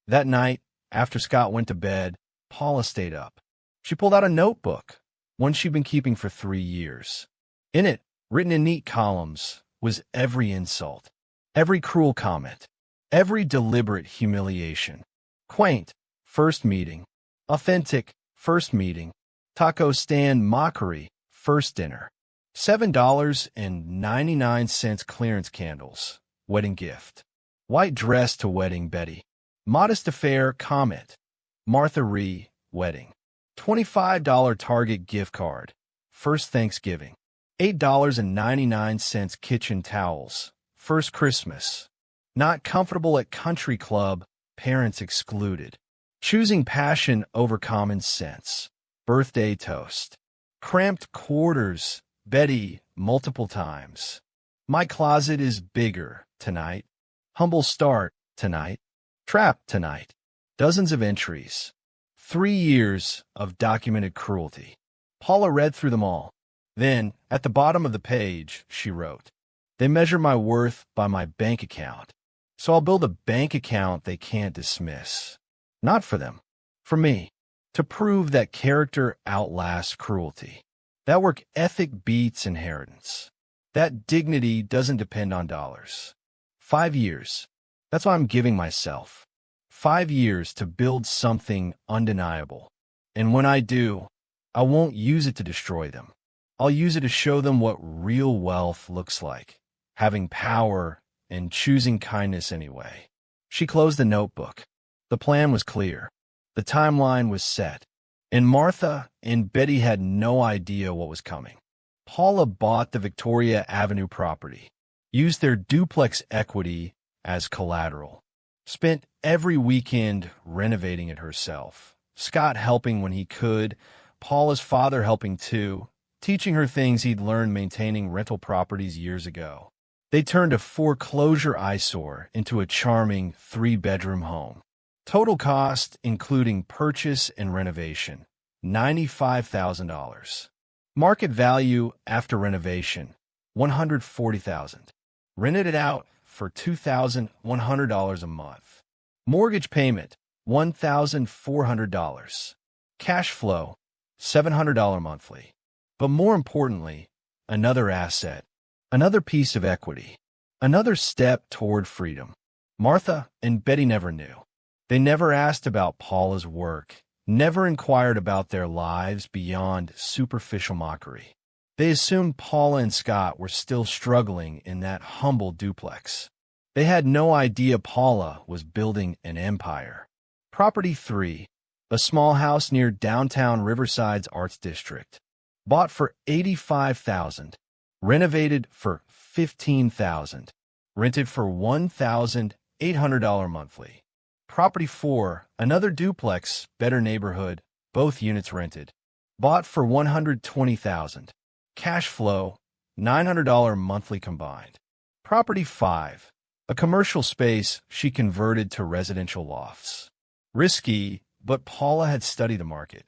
That night, after Scott went to bed, Paula stayed up. She pulled out a notebook, one she'd been keeping for 3 years. In it, written in neat columns, was every insult, every cruel comment, every deliberate humiliation. Quaint, first meeting. Authentic, first meeting. Taco stand mockery, first dinner. $7.99 clearance candles, wedding gift. White dress to wedding Betty. Modest affair comment. Martha Ree, wedding. $25 Target gift card, first Thanksgiving. $8.99 kitchen towels, first Christmas. Not comfortable at country club, parents excluded. Choosing passion over common sense. Birthday toast. Cramped quarters, Betty, multiple times. My closet is bigger tonight. Humble start tonight. Trap tonight. Dozens of entries. 3 years of documented cruelty. Paula read through them all. Then, at the bottom of the page, she wrote, They measure my worth by my bank account. So I'll build a bank account they can't dismiss. Not for them. For me. To prove that character outlasts cruelty. That work ethic beats inheritance. That dignity doesn't depend on dollars. 5 years. That's what I'm giving myself. 5 years to build something undeniable. And when I do, I won't use it to destroy them. I'll use it to show them what real wealth looks like, having power and choosing kindness anyway. She closed the notebook. The plan was clear. The timeline was set. And Martha and Betty had no idea what was coming. Paula bought the Victoria Avenue property, used their duplex equity as collateral, spent every weekend renovating it herself, Scott helping when he could, Paula's father helping too, teaching her things he'd learned maintaining rental properties years ago. They turned a foreclosure eyesore into a charming 3-bedroom home. Total cost, including purchase and renovation, $95,000. Market value after renovation, $140,000. Rented it out for $2,100 a month. Mortgage payment, $1,400. Cash flow, $700 monthly. But more importantly, another asset, another piece of equity, another step toward freedom. Martha and Betty never knew. They never asked about Paula's work, never inquired about their lives beyond superficial mockery. They assumed Paula and Scott were still struggling in that humble duplex. They had no idea Paula was building an empire. Property 3, a small house near downtown Riverside's Arts District. Bought for $85,000, renovated for $15,000, rented for $1,800 monthly. Property 4, another duplex, better neighborhood, both units rented. Bought for $120,000. Cash flow, $900 monthly combined. Property 5, a commercial space she converted to residential lofts. Risky, but Paula had studied the market.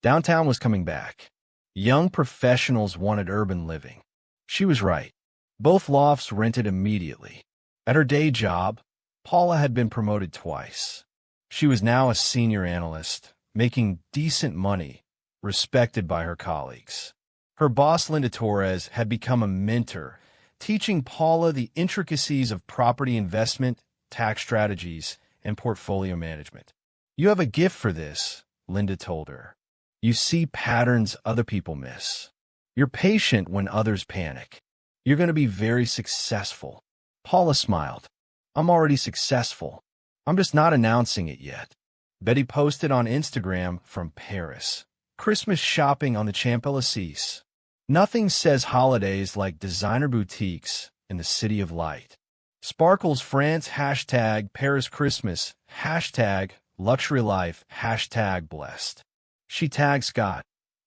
Downtown was coming back. Young professionals wanted urban living. She was right. Both lofts rented immediately. At her day job, Paula had been promoted twice. She was now a senior analyst, making decent money, respected by her colleagues. Her boss, Linda Torres, had become a mentor, teaching Paula the intricacies of property investment, tax strategies, and portfolio management. "You have a gift for this," Linda told her. "You see patterns other people miss. You're patient when others panic. You're going to be very successful." Paula smiled. "I'm already successful. I'm just not announcing it yet." Betty posted on Instagram from Paris. Christmas shopping on the Champs-Élysées. Nothing says holidays like designer boutiques in the City of Light. Sparkles France, hashtag Paris Christmas, hashtag luxury life, hashtag blessed. She tagged Scott.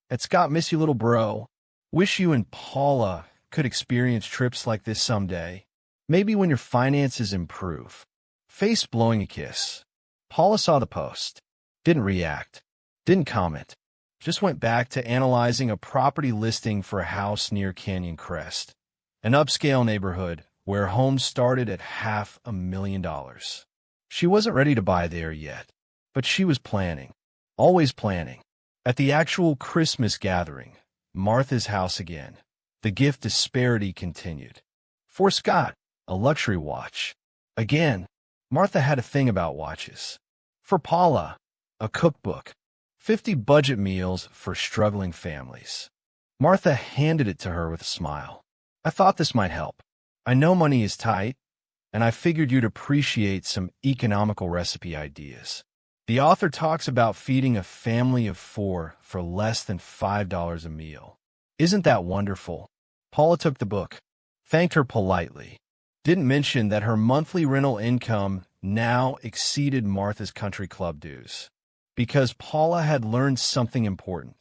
"At Scott, miss you, little bro. Wish you and Paula could experience trips like this someday. Maybe when your finances improve." Face blowing a kiss. Paula saw the post. Didn't react. Didn't comment. Just went back to analyzing a property listing for a house near Canyon Crest, an upscale neighborhood where homes started at $500,000. She wasn't ready to buy there yet, but she was planning. Always planning. At the actual Christmas gathering, Martha's house again, the gift disparity continued. For Scott, a luxury watch. Again, Martha had a thing about watches. For Paula, a cookbook. 50 budget meals for struggling families. Martha handed it to her with a smile. "I thought this might help. I know money is tight, and I figured you'd appreciate some economical recipe ideas." The author talks about feeding a family of 4 for less than $5 a meal. Isn't that wonderful? Paula took the book, thanked her politely, didn't mention that her monthly rental income now exceeded Martha's country club dues. Because Paula had learned something important.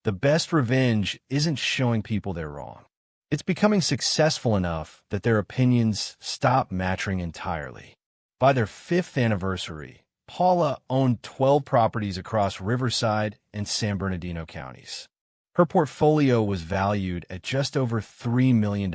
The best revenge isn't showing people they're wrong. It's becoming successful enough that their opinions stop matching entirely. By their 5th anniversary, Paula owned 12 properties across Riverside and San Bernardino counties. Her portfolio was valued at just over $3 million.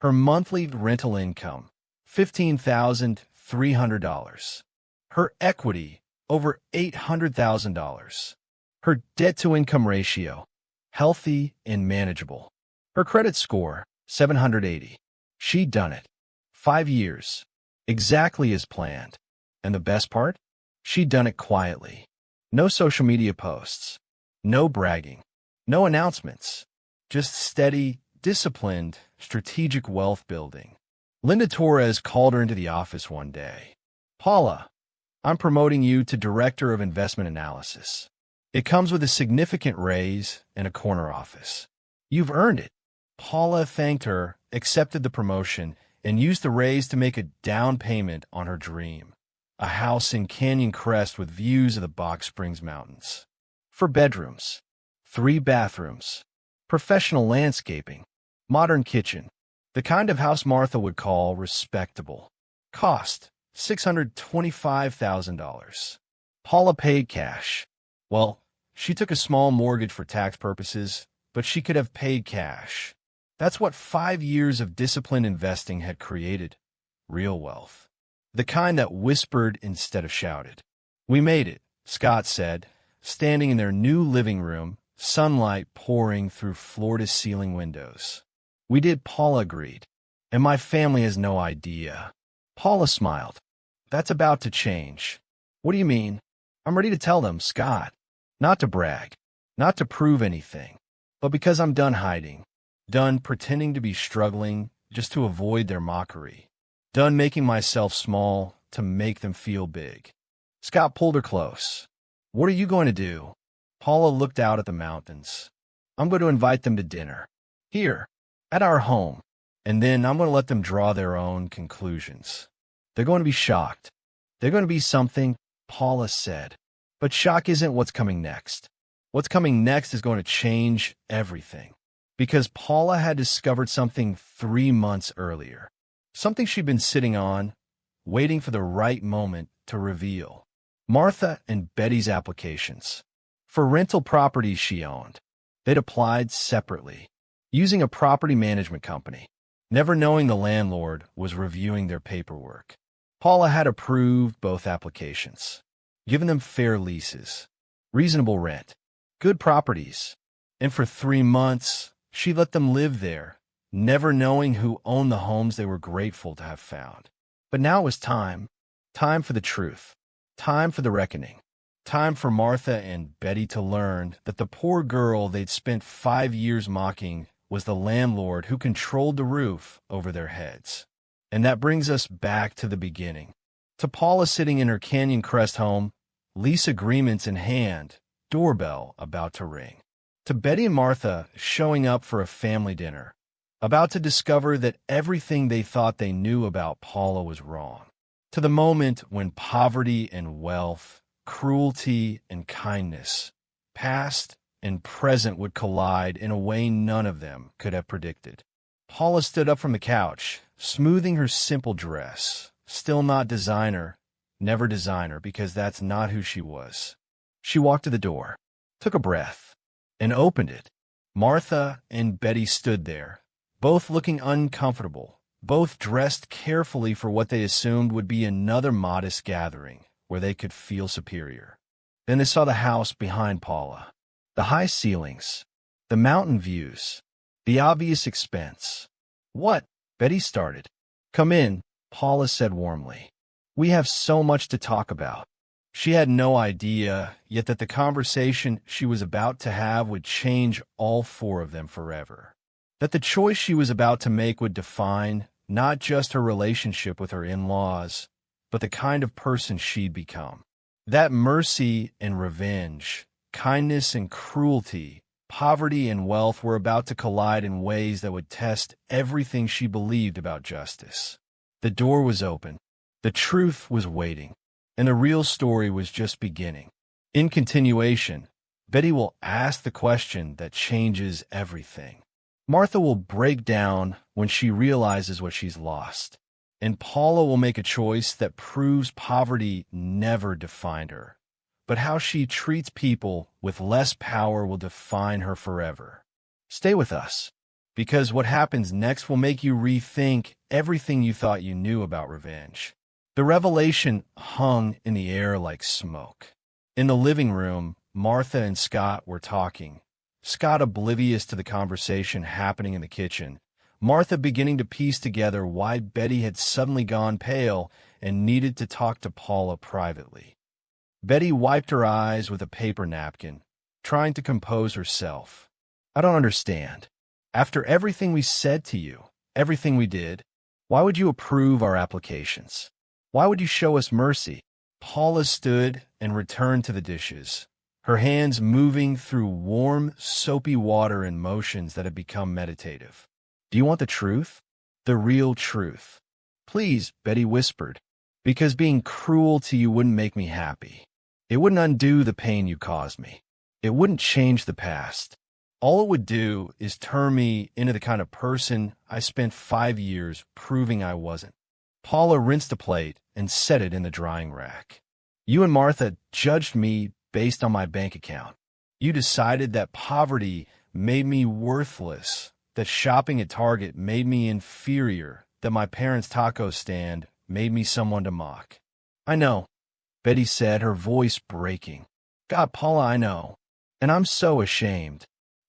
Her monthly rental income, $15,300. Her equity, over $800,000. Her debt-to-income ratio, healthy and manageable. Her credit score, 780. She'd done it. 5 years. Exactly as planned. And the best part? She'd done it quietly. No social media posts. No bragging. No announcements. Just steady, disciplined, strategic wealth building. Linda Torres called her into the office one day. Paula, I'm promoting you to Director of Investment Analysis. It comes with a significant raise and a corner office. You've earned it. Paula thanked her, accepted the promotion, and used the raise to make a down payment on her dream. A house in Canyon Crest with views of the Box Springs Mountains. 4 bedrooms, 3 bathrooms, professional landscaping, modern kitchen. The kind of house Martha would call respectable. Cost, $625,000. Paula paid cash. Well, she took a small mortgage for tax purposes, but she could have paid cash. That's what 5 years of disciplined investing had created. Real wealth. The kind that whispered instead of shouted. We made it, Scott said, standing in their new living room, sunlight pouring through floor-to-ceiling windows. We did, Paula agreed. And my family has no idea. Paula smiled. That's about to change. What do you mean? I'm ready to tell them, Scott. Not to brag, not to prove anything, but because I'm done hiding, done pretending to be struggling just to avoid their mockery, done making myself small to make them feel big. Scott pulled her close. What are you going to do? Paula looked out at the mountains. I'm going to invite them to dinner. Here, at our home. And then I'm going to let them draw their own conclusions. They're going to be shocked. They're going to be something, Paula said. But shock isn't what's coming next. What's coming next is going to change everything. Because Paula had discovered something 3 months earlier. Something she'd been sitting on, waiting for the right moment to reveal. Martha and Betty's applications. For rental properties she owned. They'd applied separately, using a property management company, never knowing the landlord was reviewing their paperwork. Paula had approved both applications, given them fair leases, reasonable rent, good properties, and for 3 months, she let them live there, never knowing who owned the homes they were grateful to have found. But now it was time for the truth, time for the reckoning, time for Martha and Betty to learn that the poor girl they'd spent 5 years mocking was the landlord who controlled the roof over their heads. And that brings us back to the beginning, to Paula sitting in her Canyon Crest home, lease agreements in hand, doorbell about to ring. To Betty and Martha showing up for a family dinner, about to discover that everything they thought they knew about Paula was wrong. To the moment when poverty and wealth, cruelty and kindness, past and present would collide in a way none of them could have predicted. Paula stood up from the couch, smoothing her simple dress, still not designer, never designer, because that's not who she was. She walked to the door, took a breath, and opened it. Martha and Betty stood there, both looking uncomfortable, both dressed carefully for what they assumed would be another modest gathering where they could feel superior. Then they saw the house behind Paula, the high ceilings, the mountain views, the obvious expense. What? Betty started. Come in, Paula said warmly. We have so much to talk about. She had no idea yet that the conversation she was about to have would change all 4 of them forever. That the choice she was about to make would define not just her relationship with her in-laws, but the kind of person she'd become. That mercy and revenge, kindness and cruelty, poverty and wealth were about to collide in ways that would test everything she believed about justice. The door was open. The truth was waiting. And the real story was just beginning. In continuation, Betty will ask the question that changes everything. Martha will break down when she realizes what she's lost. And Paula will make a choice that proves poverty never defined her, but how she treats people with less power will define her forever. Stay with us, because what happens next will make you rethink everything you thought you knew about revenge. The revelation hung in the air like smoke. In the living room, Martha and Scott were talking, Scott oblivious to the conversation happening in the kitchen, Martha beginning to piece together why Betty had suddenly gone pale and needed to talk to Paula privately. Betty wiped her eyes with a paper napkin, trying to compose herself. I don't understand. After everything we said to you, everything we did, why would you approve our applications? Why would you show us mercy? Paula stood and returned to the dishes, her hands moving through warm, soapy water in motions that had become meditative. Do you want the truth? The real truth? Please, Betty whispered, because being cruel to you wouldn't make me happy. It wouldn't undo the pain you caused me. It wouldn't change the past. All it would do is turn me into the kind of person I spent 5 years proving I wasn't. Paula rinsed a plate and set it in the drying rack. You and Martha judged me based on my bank account. You decided that poverty made me worthless, that shopping at Target made me inferior, that my parents' taco stand made me someone to mock. I know, Betty said, her voice breaking. God, Paula, I know. And I'm so ashamed.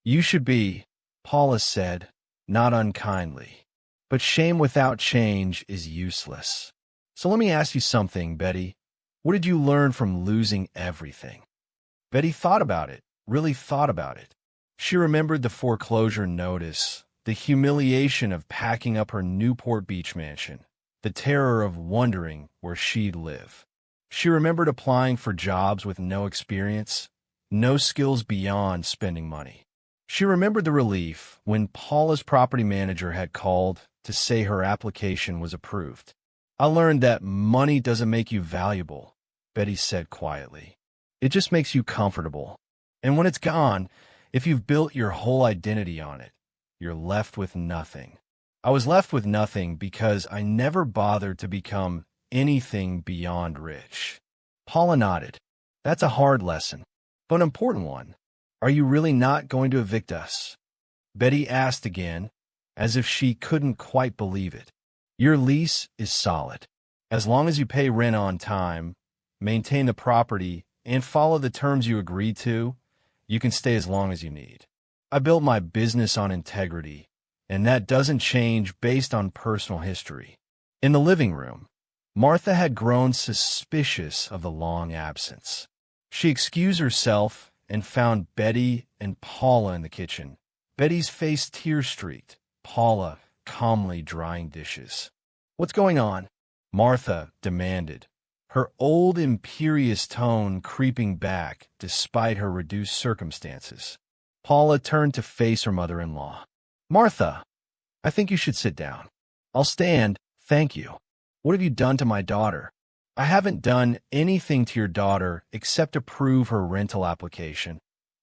You should be, Paula said, not unkindly. But shame without change is useless. So let me ask you something, Betty. What did you learn from losing everything? Betty thought about it, really thought about it. She remembered the foreclosure notice, the humiliation of packing up her Newport Beach mansion, the terror of wondering where she'd live. She remembered applying for jobs with no experience, no skills beyond spending money. She remembered the relief when Paula's property manager had called to say her application was approved. I learned that money doesn't make you valuable, Betty said quietly. It just makes you comfortable. And when it's gone, if you've built your whole identity on it, you're left with nothing. I was left with nothing because I never bothered to become anything beyond rich. Paula nodded. That's a hard lesson, but an important one. Are you really not going to evict us? Betty asked again, as if she couldn't quite believe it. Your lease is solid. As long as you pay rent on time, maintain the property, and follow the terms you agreed to, you can stay as long as you need. I built my business on integrity, and that doesn't change based on personal history. In the living room, Martha had grown suspicious of the long absence. She excused herself and found Betty and Paula in the kitchen. Betty's face tear-streaked, Paula calmly drying dishes. What's going on? Martha demanded, her old imperious tone creeping back despite her reduced circumstances. Paula turned to face her mother-in-law. Martha, I think you should sit down. I'll stand, thank you. What have you done to my daughter? I haven't done anything to your daughter except approve her rental application,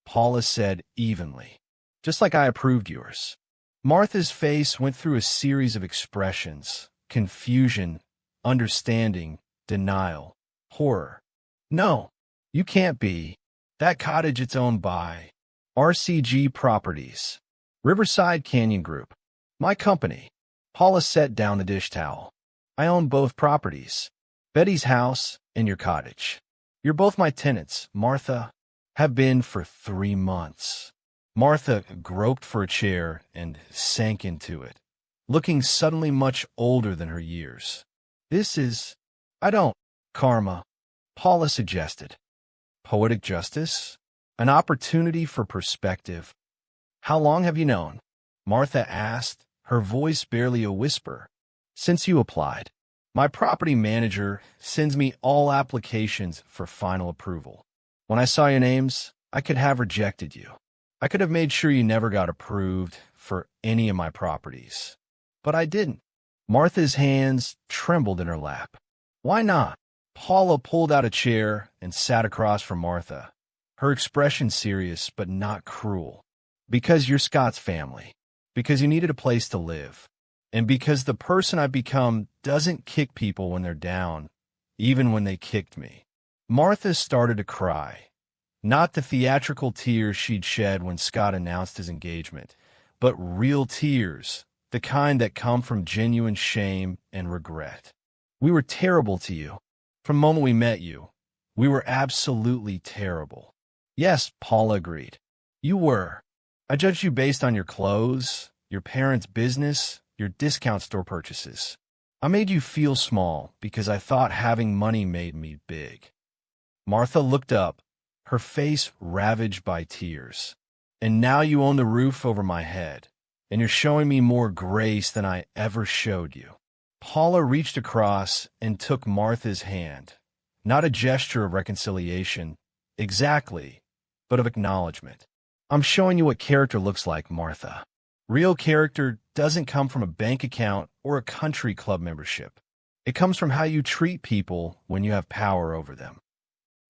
Paula said evenly, just like I approved yours. Martha's face went through a series of expressions: confusion, understanding, denial, horror. No, you can't be. That cottage it's owned by RCG Properties, Riverside Canyon Group, my company. Paula set down the dish towel. I own both properties, Betty's house and your cottage. You're both my tenants, Martha. Have been for 3 months. Martha groped for a chair and sank into it, looking suddenly much older than her years. I don't, karma, Paula suggested. Poetic justice? An opportunity for perspective. How long have you known? Martha asked, her voice barely a whisper. Since you applied. My property manager sends me all applications for final approval. When I saw your names, I could have rejected you. I could have made sure you never got approved for any of my properties. But I didn't. Martha's hands trembled in her lap. Why not? Paula pulled out a chair and sat across from Martha, her expression serious but not cruel. Because you're Scott's family. Because you needed a place to live. And because the person I've become doesn't kick people when they're down, even when they kicked me. Martha started to cry. Not the theatrical tears she'd shed when Scott announced his engagement, but real tears, the kind that come from genuine shame and regret. We were terrible to you. From the moment we met you, we were absolutely terrible. Yes, Paula agreed. You were. I judged you based on your clothes, your parents' business, your discount store purchases. I made you feel small because I thought having money made me big. Martha looked up, her face ravaged by tears. And now you own the roof over my head, and you're showing me more grace than I ever showed you. Paula reached across and took Martha's hand. Not a gesture of reconciliation, exactly, but of acknowledgement. I'm showing you what character looks like, Martha. Real character doesn't come from a bank account or a country club membership. It comes from how you treat people when you have power over them.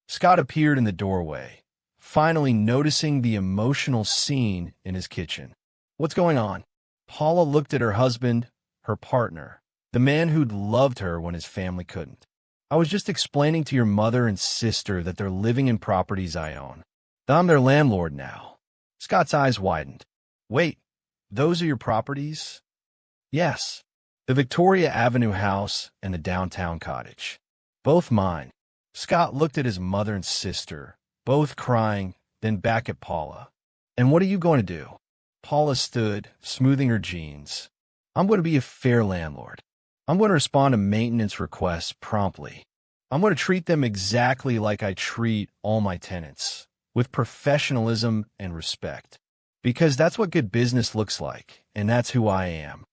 Scott appeared in the doorway, finally noticing the emotional scene in his kitchen. What's going on? Paula looked at her husband, her partner, the man who'd loved her when his family couldn't. I was just explaining to your mother and sister that they're living in properties I own. I'm their landlord now. Scott's eyes widened. Wait, those are your properties? Yes. The Victoria Avenue house and the downtown cottage. Both mine. Scott looked at his mother and sister, both crying, then back at Paula. And what are you going to do? Paula stood, smoothing her jeans. I'm going to be a fair landlord. I'm going to respond to maintenance requests promptly. I'm going to treat them exactly like I treat all my tenants, with professionalism and respect. Because that's what good business looks like, and that's who I am.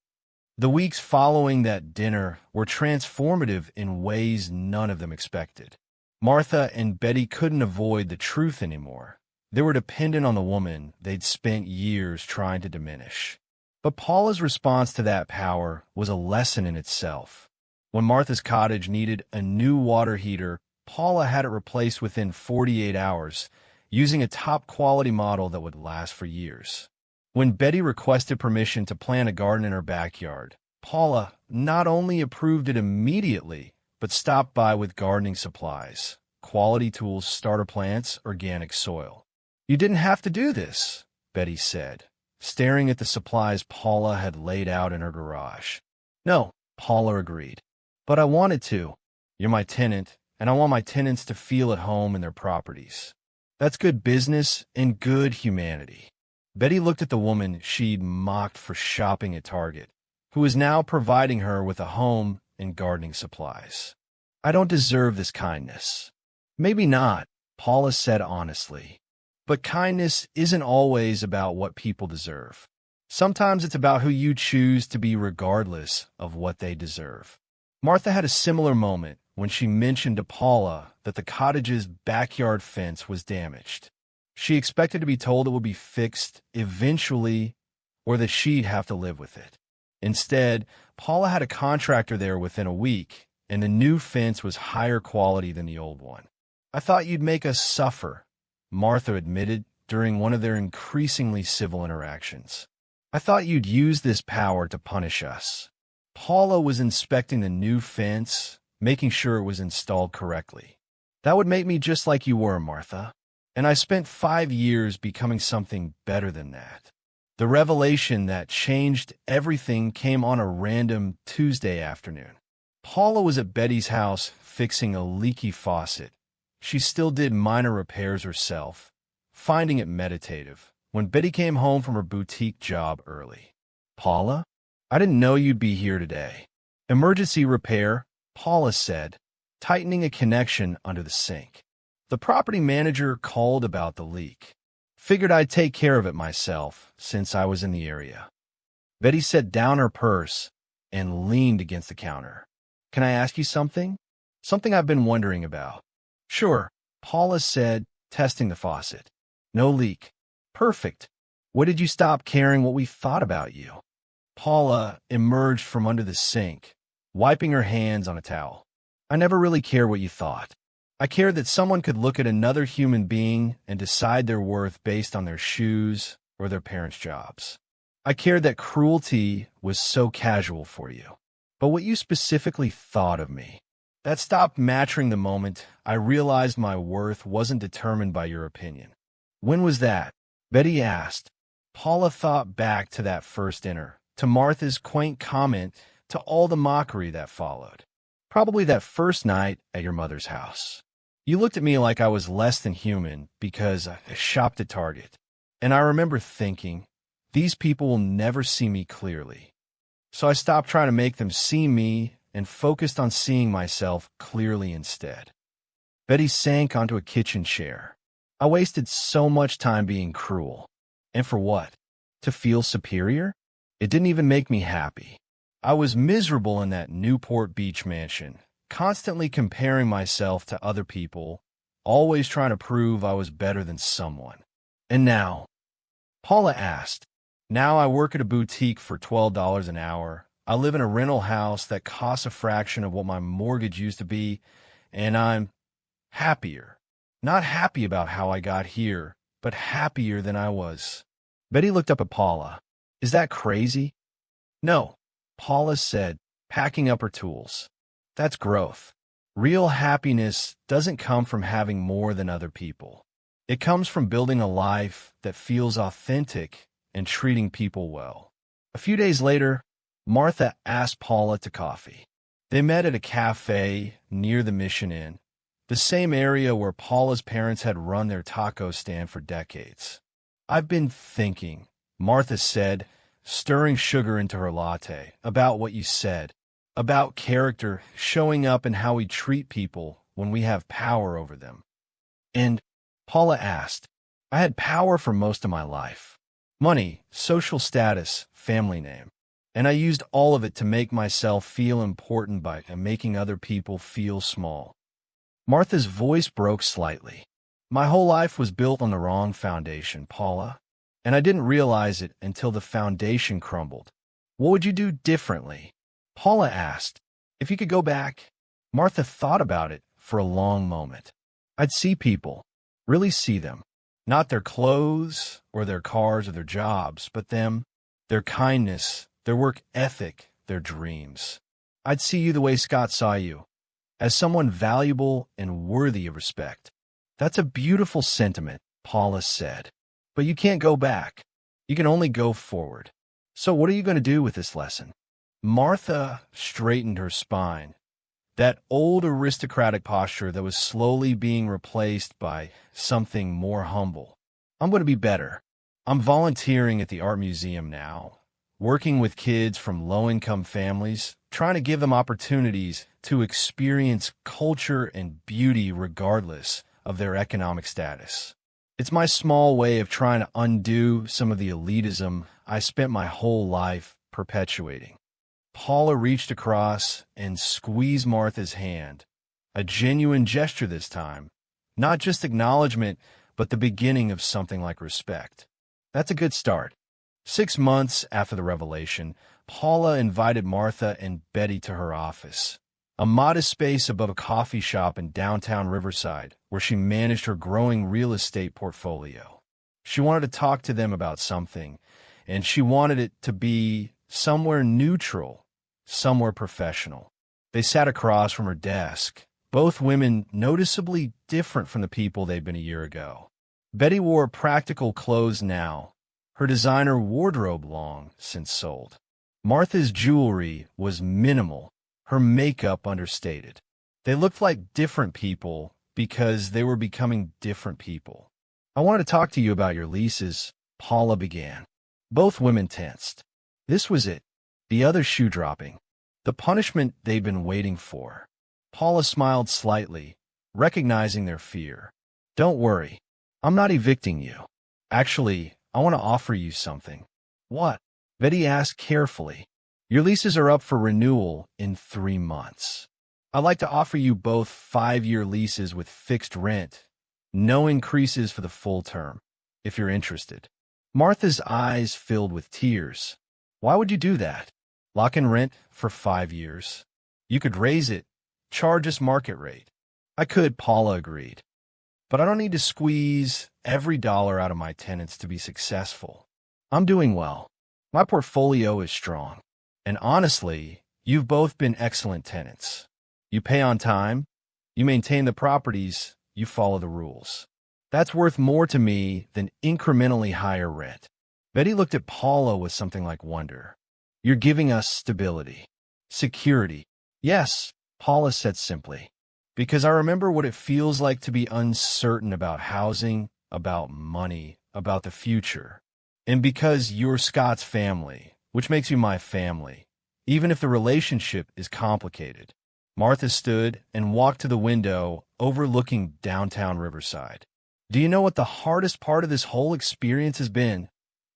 The weeks following that dinner were transformative in ways none of them expected. Martha and Betty couldn't avoid the truth anymore. They were dependent on the woman they'd spent years trying to diminish. But Paula's response to that power was a lesson in itself. When Martha's cottage needed a new water heater, Paula had it replaced within 48 hours, using a top-quality model that would last for years. When Betty requested permission to plant a garden in her backyard, Paula not only approved it immediately, but stopped by with gardening supplies, quality tools, starter plants, organic soil. You didn't have to do this, Betty said, staring at the supplies Paula had laid out in her garage. No, Paula agreed. But I wanted to. You're my tenant, and I want my tenants to feel at home in their properties. That's good business and good humanity. Betty looked at the woman she'd mocked for shopping at Target, who was now providing her with a home and gardening supplies. I don't deserve this kindness. Maybe not, Paula said honestly. But kindness isn't always about what people deserve. Sometimes it's about who you choose to be regardless of what they deserve. Martha had a similar moment when she mentioned to Paula that the cottage's backyard fence was damaged. She expected to be told it would be fixed eventually or that she'd have to live with it. Instead, Paula had a contractor there within a week, and the new fence was higher quality than the old one. I thought you'd make us suffer, Martha admitted during one of their increasingly civil interactions. I thought you'd use this power to punish us. Paula was inspecting the new fence, making sure it was installed correctly. That would make me just like you were, Martha. And I spent 5 years becoming something better than that. The revelation that changed everything came on a random Tuesday afternoon. Paula was at Betty's house fixing a leaky faucet. She still did minor repairs herself, finding it meditative, when Betty came home from her boutique job early. Paula? I didn't know you'd be here today. Emergency repair, Paula said, tightening a connection under the sink. The property manager called about the leak. Figured I'd take care of it myself, since I was in the area. Betty set down her purse and leaned against the counter. Can I ask you something? Something I've been wondering about. Sure, Paula said, testing the faucet. No leak. Perfect. When did you stop caring what we thought about you? Paula emerged from under the sink, wiping her hands on a towel. I never really cared what you thought. I cared that someone could look at another human being and decide their worth based on their shoes or their parents' jobs. I cared that cruelty was so casual for you. But what you specifically thought of me, that stopped matching the moment I realized my worth wasn't determined by your opinion. When was that? Betty asked. Paula thought back to that first dinner, to Martha's quaint comment, to all the mockery that followed. Probably that first night at your mother's house. You looked at me like I was less than human because I shopped at Target. And I remember thinking, these people will never see me clearly. So I stopped trying to make them see me and focused on seeing myself clearly instead. Betty sank onto a kitchen chair. I wasted so much time being cruel. And for what? To feel superior? It didn't even make me happy. I was miserable in that Newport Beach mansion, constantly comparing myself to other people, always trying to prove I was better than someone. And now, Paula asked, now I work at a boutique for $12 an hour. I live in a rental house that costs a fraction of what my mortgage used to be, and I'm happier. Not happy about how I got here, but happier than I was. Betty looked up at Paula. Is that crazy? No, Paula said, packing up her tools. That's growth. Real happiness doesn't come from having more than other people. It comes from building a life that feels authentic and treating people well. A few days later, Martha asked Paula to coffee. They met at a cafe near the Mission Inn, the same area where Paula's parents had run their taco stand for decades. I've been thinking, Martha said, stirring sugar into her latte, about what you said, about character showing up and how we treat people when we have power over them. And Paula asked, I had power for most of my life. Money, social status, family name. And I used all of it to make myself feel important by making other people feel small. Martha's voice broke slightly. My whole life was built on the wrong foundation, Paula, and I didn't realize it until the foundation crumbled. What would you do differently? Paula asked. If you could go back. Martha thought about it for a long moment. I'd see people, really see them. Not their clothes or their cars or their jobs, but them, their kindness, their work ethic, their dreams. I'd see you the way Scott saw you, as someone valuable and worthy of respect. That's a beautiful sentiment, Paula said. But you can't go back. You can only go forward. So what are you going to do with this lesson? Martha straightened her spine, that old aristocratic posture that was slowly being replaced by something more humble. I'm going to be better. I'm volunteering at the art museum now, working with kids from low-income families, trying to give them opportunities to experience culture and beauty regardless of their economic status. It's my small way of trying to undo some of the elitism I spent my whole life perpetuating. Paula reached across and squeezed Martha's hand, a genuine gesture this time, not just acknowledgement, but the beginning of something like respect. That's a good start. 6 months after the revelation, Paula invited Martha and Betty to her office, a modest space above a coffee shop in downtown Riverside, where she managed her growing real estate portfolio. She wanted to talk to them about something, and she wanted it to be somewhere neutral, somewhere professional. They sat across from her desk, both women noticeably different from the people they'd been a year ago. Betty wore practical clothes now, her designer wardrobe long since sold. Martha's jewelry was minimal, her makeup understated. They looked like different people because they were becoming different people. I wanted to talk to you about your leases, Paula began. Both women tensed. This was it, the other shoe dropping, the punishment they'd been waiting for. Paula smiled slightly, recognizing their fear. Don't worry, I'm not evicting you. Actually, I want to offer you something. What? Betty asked carefully. Your leases are up for renewal in 3 months. I'd like to offer you both 5-year leases with fixed rent, no increases for the full term, if you're interested. Martha's eyes filled with tears. Why would you do that? Lock in rent for 5 years. You could raise it, charge us market rate. I could, Paula agreed. But I don't need to squeeze every dollar out of my tenants to be successful. I'm doing well. My portfolio is strong. And honestly, you've both been excellent tenants. You pay on time, you maintain the properties, you follow the rules. That's worth more to me than incrementally higher rent. Betty looked at Paula with something like wonder. You're giving us stability, security. Yes, Paula said simply, because I remember what it feels like to be uncertain about housing, about money, about the future. And because you're Scott's family, which makes you my family, even if the relationship is complicated. Martha stood and walked to the window overlooking downtown Riverside. Do you know what the hardest part of this whole experience has been?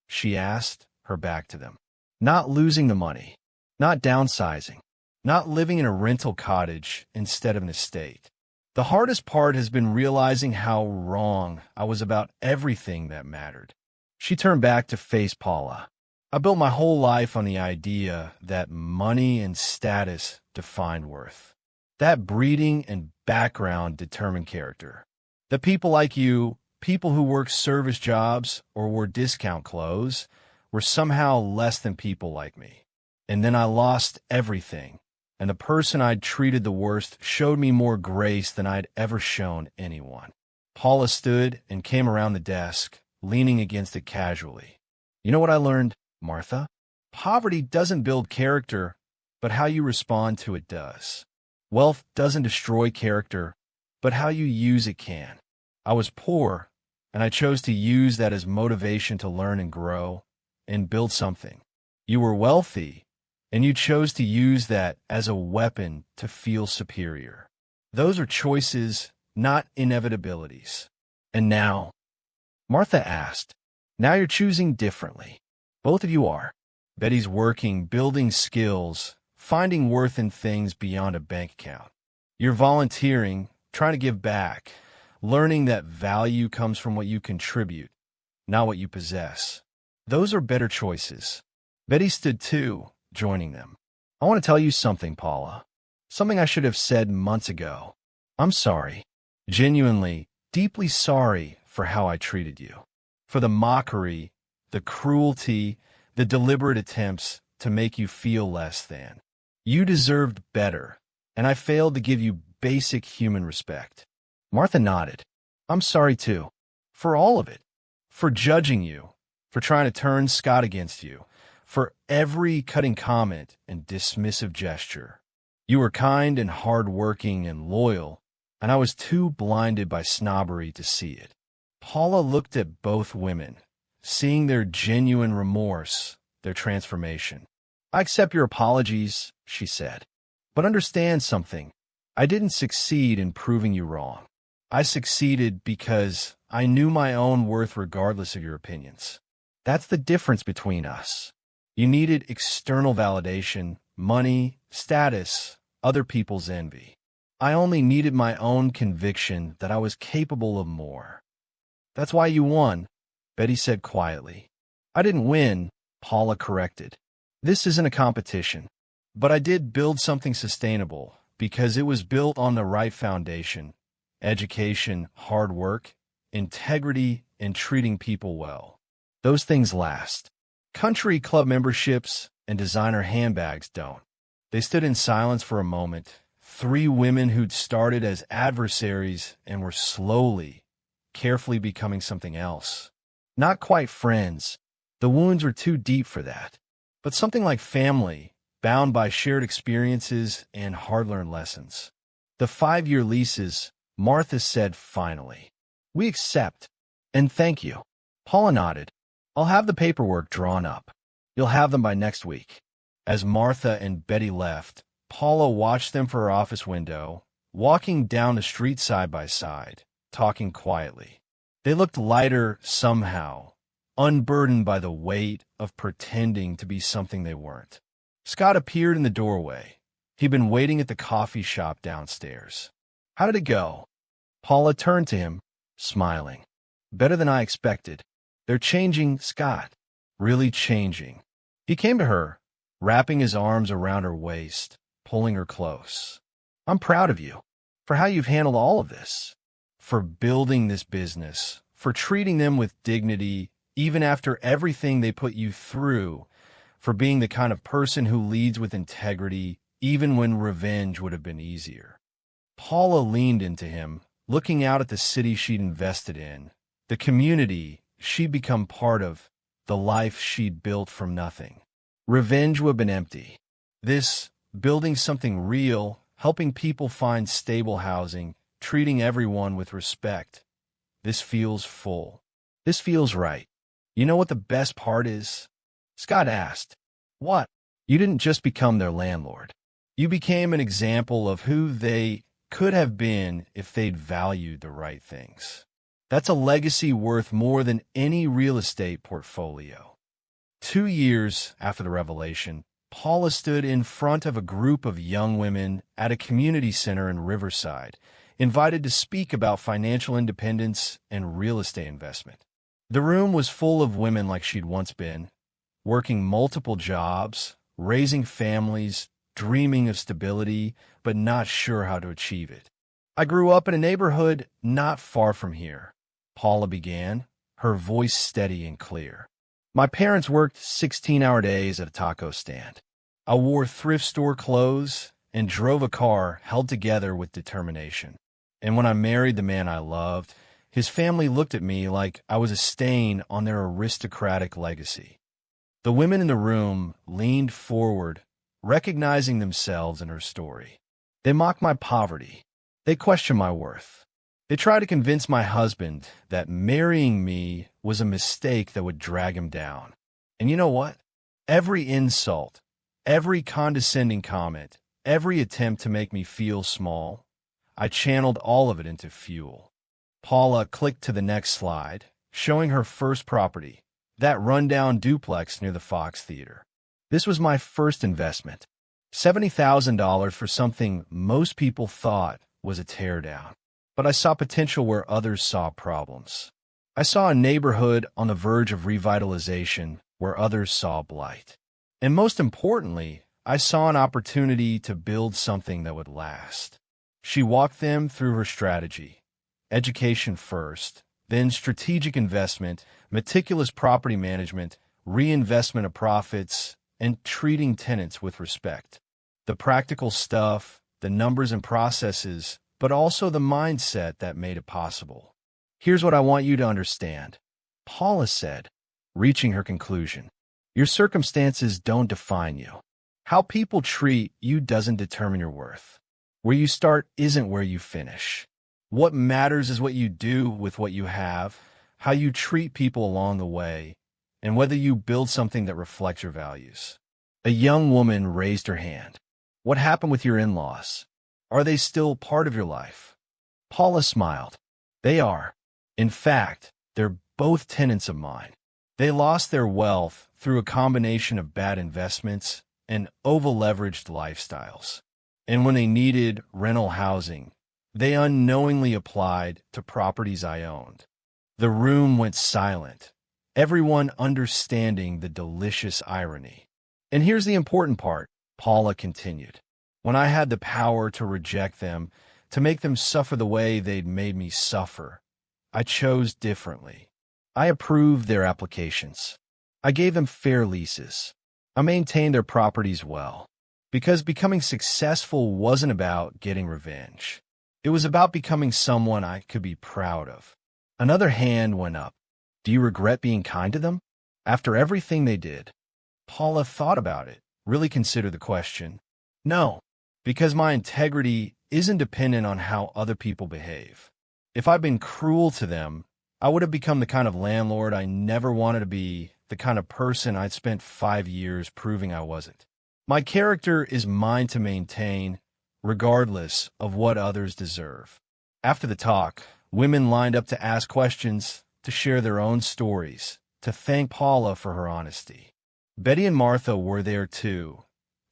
She asked, her back to them. Not losing the money, not downsizing, not living in a rental cottage instead of an estate. The hardest part has been realizing how wrong I was about everything that mattered. She turned back to face Paula. I built my whole life on the idea that money and status defined worth. That breeding and background determined character. The people like you, people who worked service jobs or wore discount clothes, were somehow less than people like me. And then I lost everything, and the person I'd treated the worst showed me more grace than I'd ever shown anyone. Paula stood and came around the desk, leaning against it casually. You know what I learned, Martha? Poverty doesn't build character, but how you respond to it does. Wealth doesn't destroy character, but how you use it can. I was poor, and I chose to use that as motivation to learn and grow and build something. You were wealthy, and you chose to use that as a weapon to feel superior. Those are choices, not inevitabilities. And now, Martha asked, now you're choosing differently. Both of you are. Betty's working, building skills, finding worth in things beyond a bank account. You're volunteering, trying to give back, learning that value comes from what you contribute, not what you possess. Those are better choices. Betty stood too, joining them. I want to tell you something, Paula. Something I should have said months ago. I'm sorry. Genuinely, deeply sorry for how I treated you. For the mockery, the cruelty, the deliberate attempts to make you feel less than. You deserved better, and I failed to give you basic human respect. Martha nodded. I'm sorry too. For all of it. For judging you. For trying to turn Scott against you. For every cutting comment and dismissive gesture. You were kind and hard-working and loyal, and I was too blinded by snobbery to see it. Paula looked at both women, seeing their genuine remorse, their transformation. I accept your apologies, she said. But understand something. I didn't succeed in proving you wrong. I succeeded because I knew my own worth regardless of your opinions. That's the difference between us. You needed external validation, money, status, other people's envy. I only needed my own conviction that I was capable of more. That's why you won, Betty said quietly. I didn't win, Paula corrected. This isn't a competition. But I did build something sustainable because it was built on the right foundation: education, hard work, integrity, and treating people well. Those things last. Country club memberships and designer handbags don't. They stood in silence for a moment, three women who'd started as adversaries and were slowly, carefully becoming something else. Not quite friends. The wounds were too deep for that. But something like family, bound by shared experiences and hard-learned lessons. The 5-year leases, Martha said finally. We accept. And thank you. Paula nodded. I'll have the paperwork drawn up. You'll have them by next week. As Martha and Betty left, Paula watched them from her office window, walking down the street side by side, talking quietly. They looked lighter somehow, unburdened by the weight of pretending to be something they weren't. Scott appeared in the doorway. He'd been waiting at the coffee shop downstairs. How did it go? Paula turned to him, smiling. Better than I expected. They're changing Scott. Really changing. He came to her, wrapping his arms around her waist, pulling her close. I'm proud of you for how you've handled all of this, for building this business, for treating them with dignity, even after everything they put you through, for being the kind of person who leads with integrity, even when revenge would have been easier. Paula leaned into him, looking out at the city she'd invested in, the community she'd become part of, the life she'd built from nothing. Revenge would have been empty. This, building something real, helping people find stable housing, treating everyone with respect. This feels full. This feels right. You know what the best part is? Scott asked. What? You didn't just become their landlord. You became an example of who they could have been if they'd valued the right things. That's a legacy worth more than any real estate portfolio. 2 years after the revelation, Paula stood in front of a group of young women at a community center in Riverside, invited to speak about financial independence and real estate investment. The room was full of women like she'd once been, working multiple jobs, raising families, dreaming of stability, but not sure how to achieve it. I grew up in a neighborhood not far from here, Paula began, her voice steady and clear. My parents worked 16-hour days at a taco stand. I wore thrift store clothes and drove a car held together with determination. And when I married the man I loved, his family looked at me like I was a stain on their aristocratic legacy. The women in the room leaned forward, recognizing themselves in her story. They mocked my poverty. They questioned my worth. They tried to convince my husband that marrying me was a mistake that would drag him down. And you know what? Every insult, every condescending comment, every attempt to make me feel small, I channeled all of it into fuel. Paula clicked to the next slide, showing her first property, that rundown duplex near the Fox Theater. This was my first investment. $70,000 for something most people thought was a teardown. But I saw potential where others saw problems. I saw a neighborhood on the verge of revitalization where others saw blight. And most importantly, I saw an opportunity to build something that would last. She walked them through her strategy. Education first, then strategic investment, meticulous property management, reinvestment of profits, and treating tenants with respect. The practical stuff, the numbers and processes, but also the mindset that made it possible. Here's what I want you to understand, Paula said, reaching her conclusion. Your circumstances don't define you. How people treat you doesn't determine your worth. Where you start isn't where you finish. What matters is what you do with what you have, how you treat people along the way, and whether you build something that reflects your values. A young woman raised her hand. What happened with your in-laws? Are they still part of your life? Paula smiled. They are. In fact, they're both tenants of mine. They lost their wealth through a combination of bad investments and over-leveraged lifestyles. And when they needed rental housing, they unknowingly applied to properties I owned. The room went silent, everyone understanding the delicious irony. And here's the important part, Paula continued. When I had the power to reject them, to make them suffer the way they'd made me suffer, I chose differently. I approved their applications. I gave them fair leases. I maintained their properties well. Because becoming successful wasn't about getting revenge. It was about becoming someone I could be proud of. Another hand went up. Do you regret being kind to them? After everything they did? Paula thought about it, really considered the question. No, because my integrity isn't dependent on how other people behave. If I'd been cruel to them, I would have become the kind of landlord I never wanted to be, the kind of person I'd spent 5 years proving I wasn't. My character is mine to maintain, regardless of what others deserve. After the talk, women lined up to ask questions, to share their own stories, to thank Paula for her honesty. Betty and Martha were there too,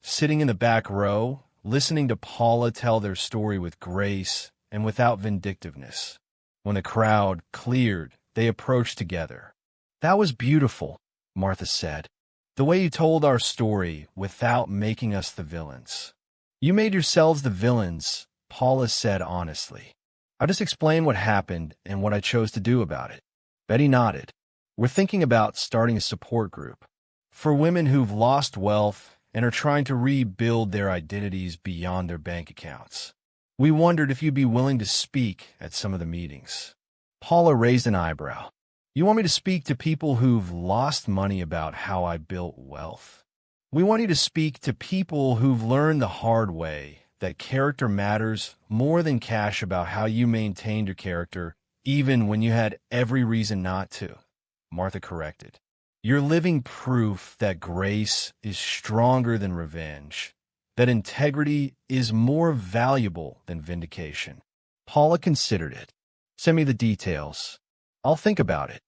sitting in the back row, listening to Paula tell their story with grace and without vindictiveness. When the crowd cleared, they approached together. That was beautiful, Martha said. The way you told our story without making us the villains. You made yourselves the villains, Paula said honestly. I just explained what happened and what I chose to do about it. Betty nodded. We're thinking about starting a support group for women who've lost wealth and are trying to rebuild their identities beyond their bank accounts. We wondered if you'd be willing to speak at some of the meetings. Paula raised an eyebrow. You want me to speak to people who've lost money about how I built wealth? We want you to speak to people who've learned the hard way that character matters more than cash, about how you maintained your character even when you had every reason not to, Martha corrected. You're living proof that grace is stronger than revenge, that integrity is more valuable than vindication. Paula considered it. Send me the details. I'll think about it.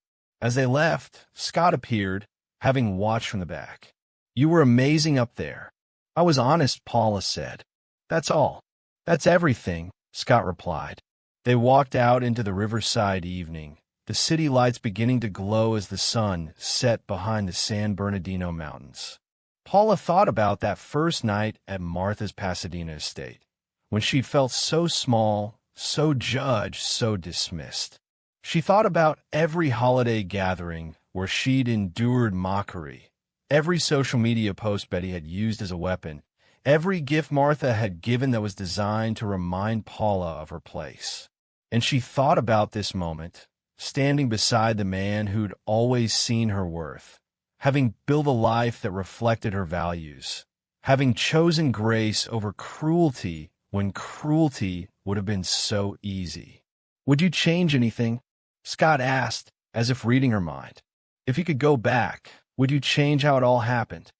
As they left, Scott appeared, having watched from the back. You were amazing up there. I was honest, Paula said. That's all. That's everything, Scott replied. They walked out into the riverside evening, the city lights beginning to glow as the sun set behind the San Bernardino Mountains. Paula thought about that first night at Martha's Pasadena estate, when she felt so small, so judged, so dismissed. She thought about every holiday gathering where she'd endured mockery, every social media post Betty had used as a weapon, every gift Martha had given that was designed to remind Paula of her place. And she thought about this moment, standing beside the man who'd always seen her worth, having built a life that reflected her values, having chosen grace over cruelty when cruelty would have been so easy. Would you change anything? Scott asked, as if reading her mind. If you could go back, would you change how it all happened?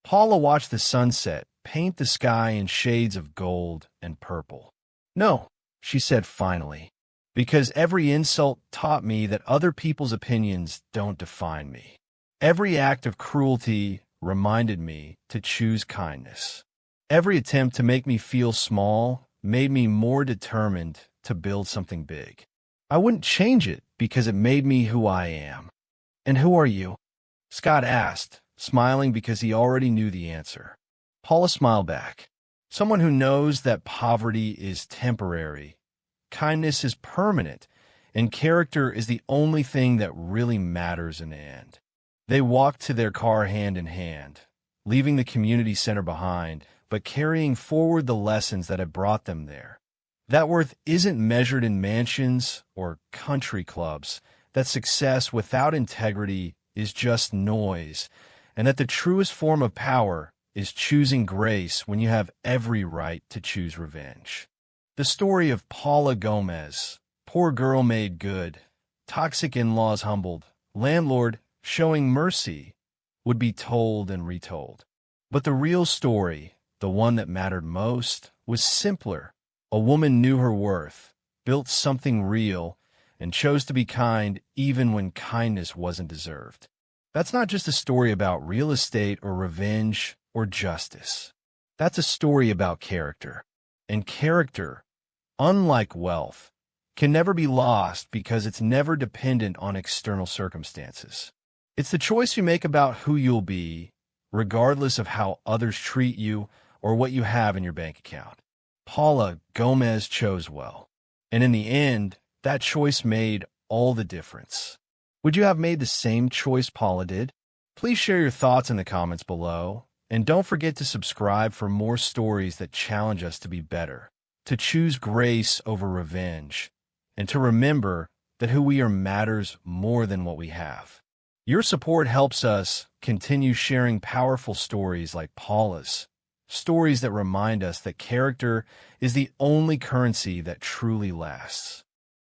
Paula watched the sunset paint the sky in shades of gold and purple. No, she said finally, because every insult taught me that other people's opinions don't define me. Every act of cruelty reminded me to choose kindness. Every attempt to make me feel small made me more determined to build something big. I wouldn't change it because it made me who I am. And who are you? Scott asked, smiling because he already knew the answer. Paula smiled back. Someone who knows that poverty is temporary, kindness is permanent, and character is the only thing that really matters in the end. They walked to their car hand in hand, leaving the community center behind, but carrying forward the lessons that had brought them there. That worth isn't measured in mansions or country clubs, that success without integrity is just noise, and that the truest form of power is choosing grace when you have every right to choose revenge. The story of Paula Gomez, poor girl made good, toxic in-laws humbled, landlord showing mercy, would be told and retold. But the real story, the one that mattered most, was simpler. A woman knew her worth, built something real, and chose to be kind even when kindness wasn't deserved. That's not just a story about real estate or revenge or justice. That's a story about character. And character, unlike wealth, can never be lost because it's never dependent on external circumstances. It's the choice you make about who you'll be, regardless of how others treat you or what you have in your bank account. Paula Gomez chose well. And in the end, that choice made all the difference. Would you have made the same choice Paula did? Please share your thoughts in the comments below. And don't forget to subscribe for more stories that challenge us to be better, to choose grace over revenge, and to remember that who we are matters more than what we have. Your support helps us continue sharing powerful stories like Paula's, stories that remind us that character is the only currency that truly lasts.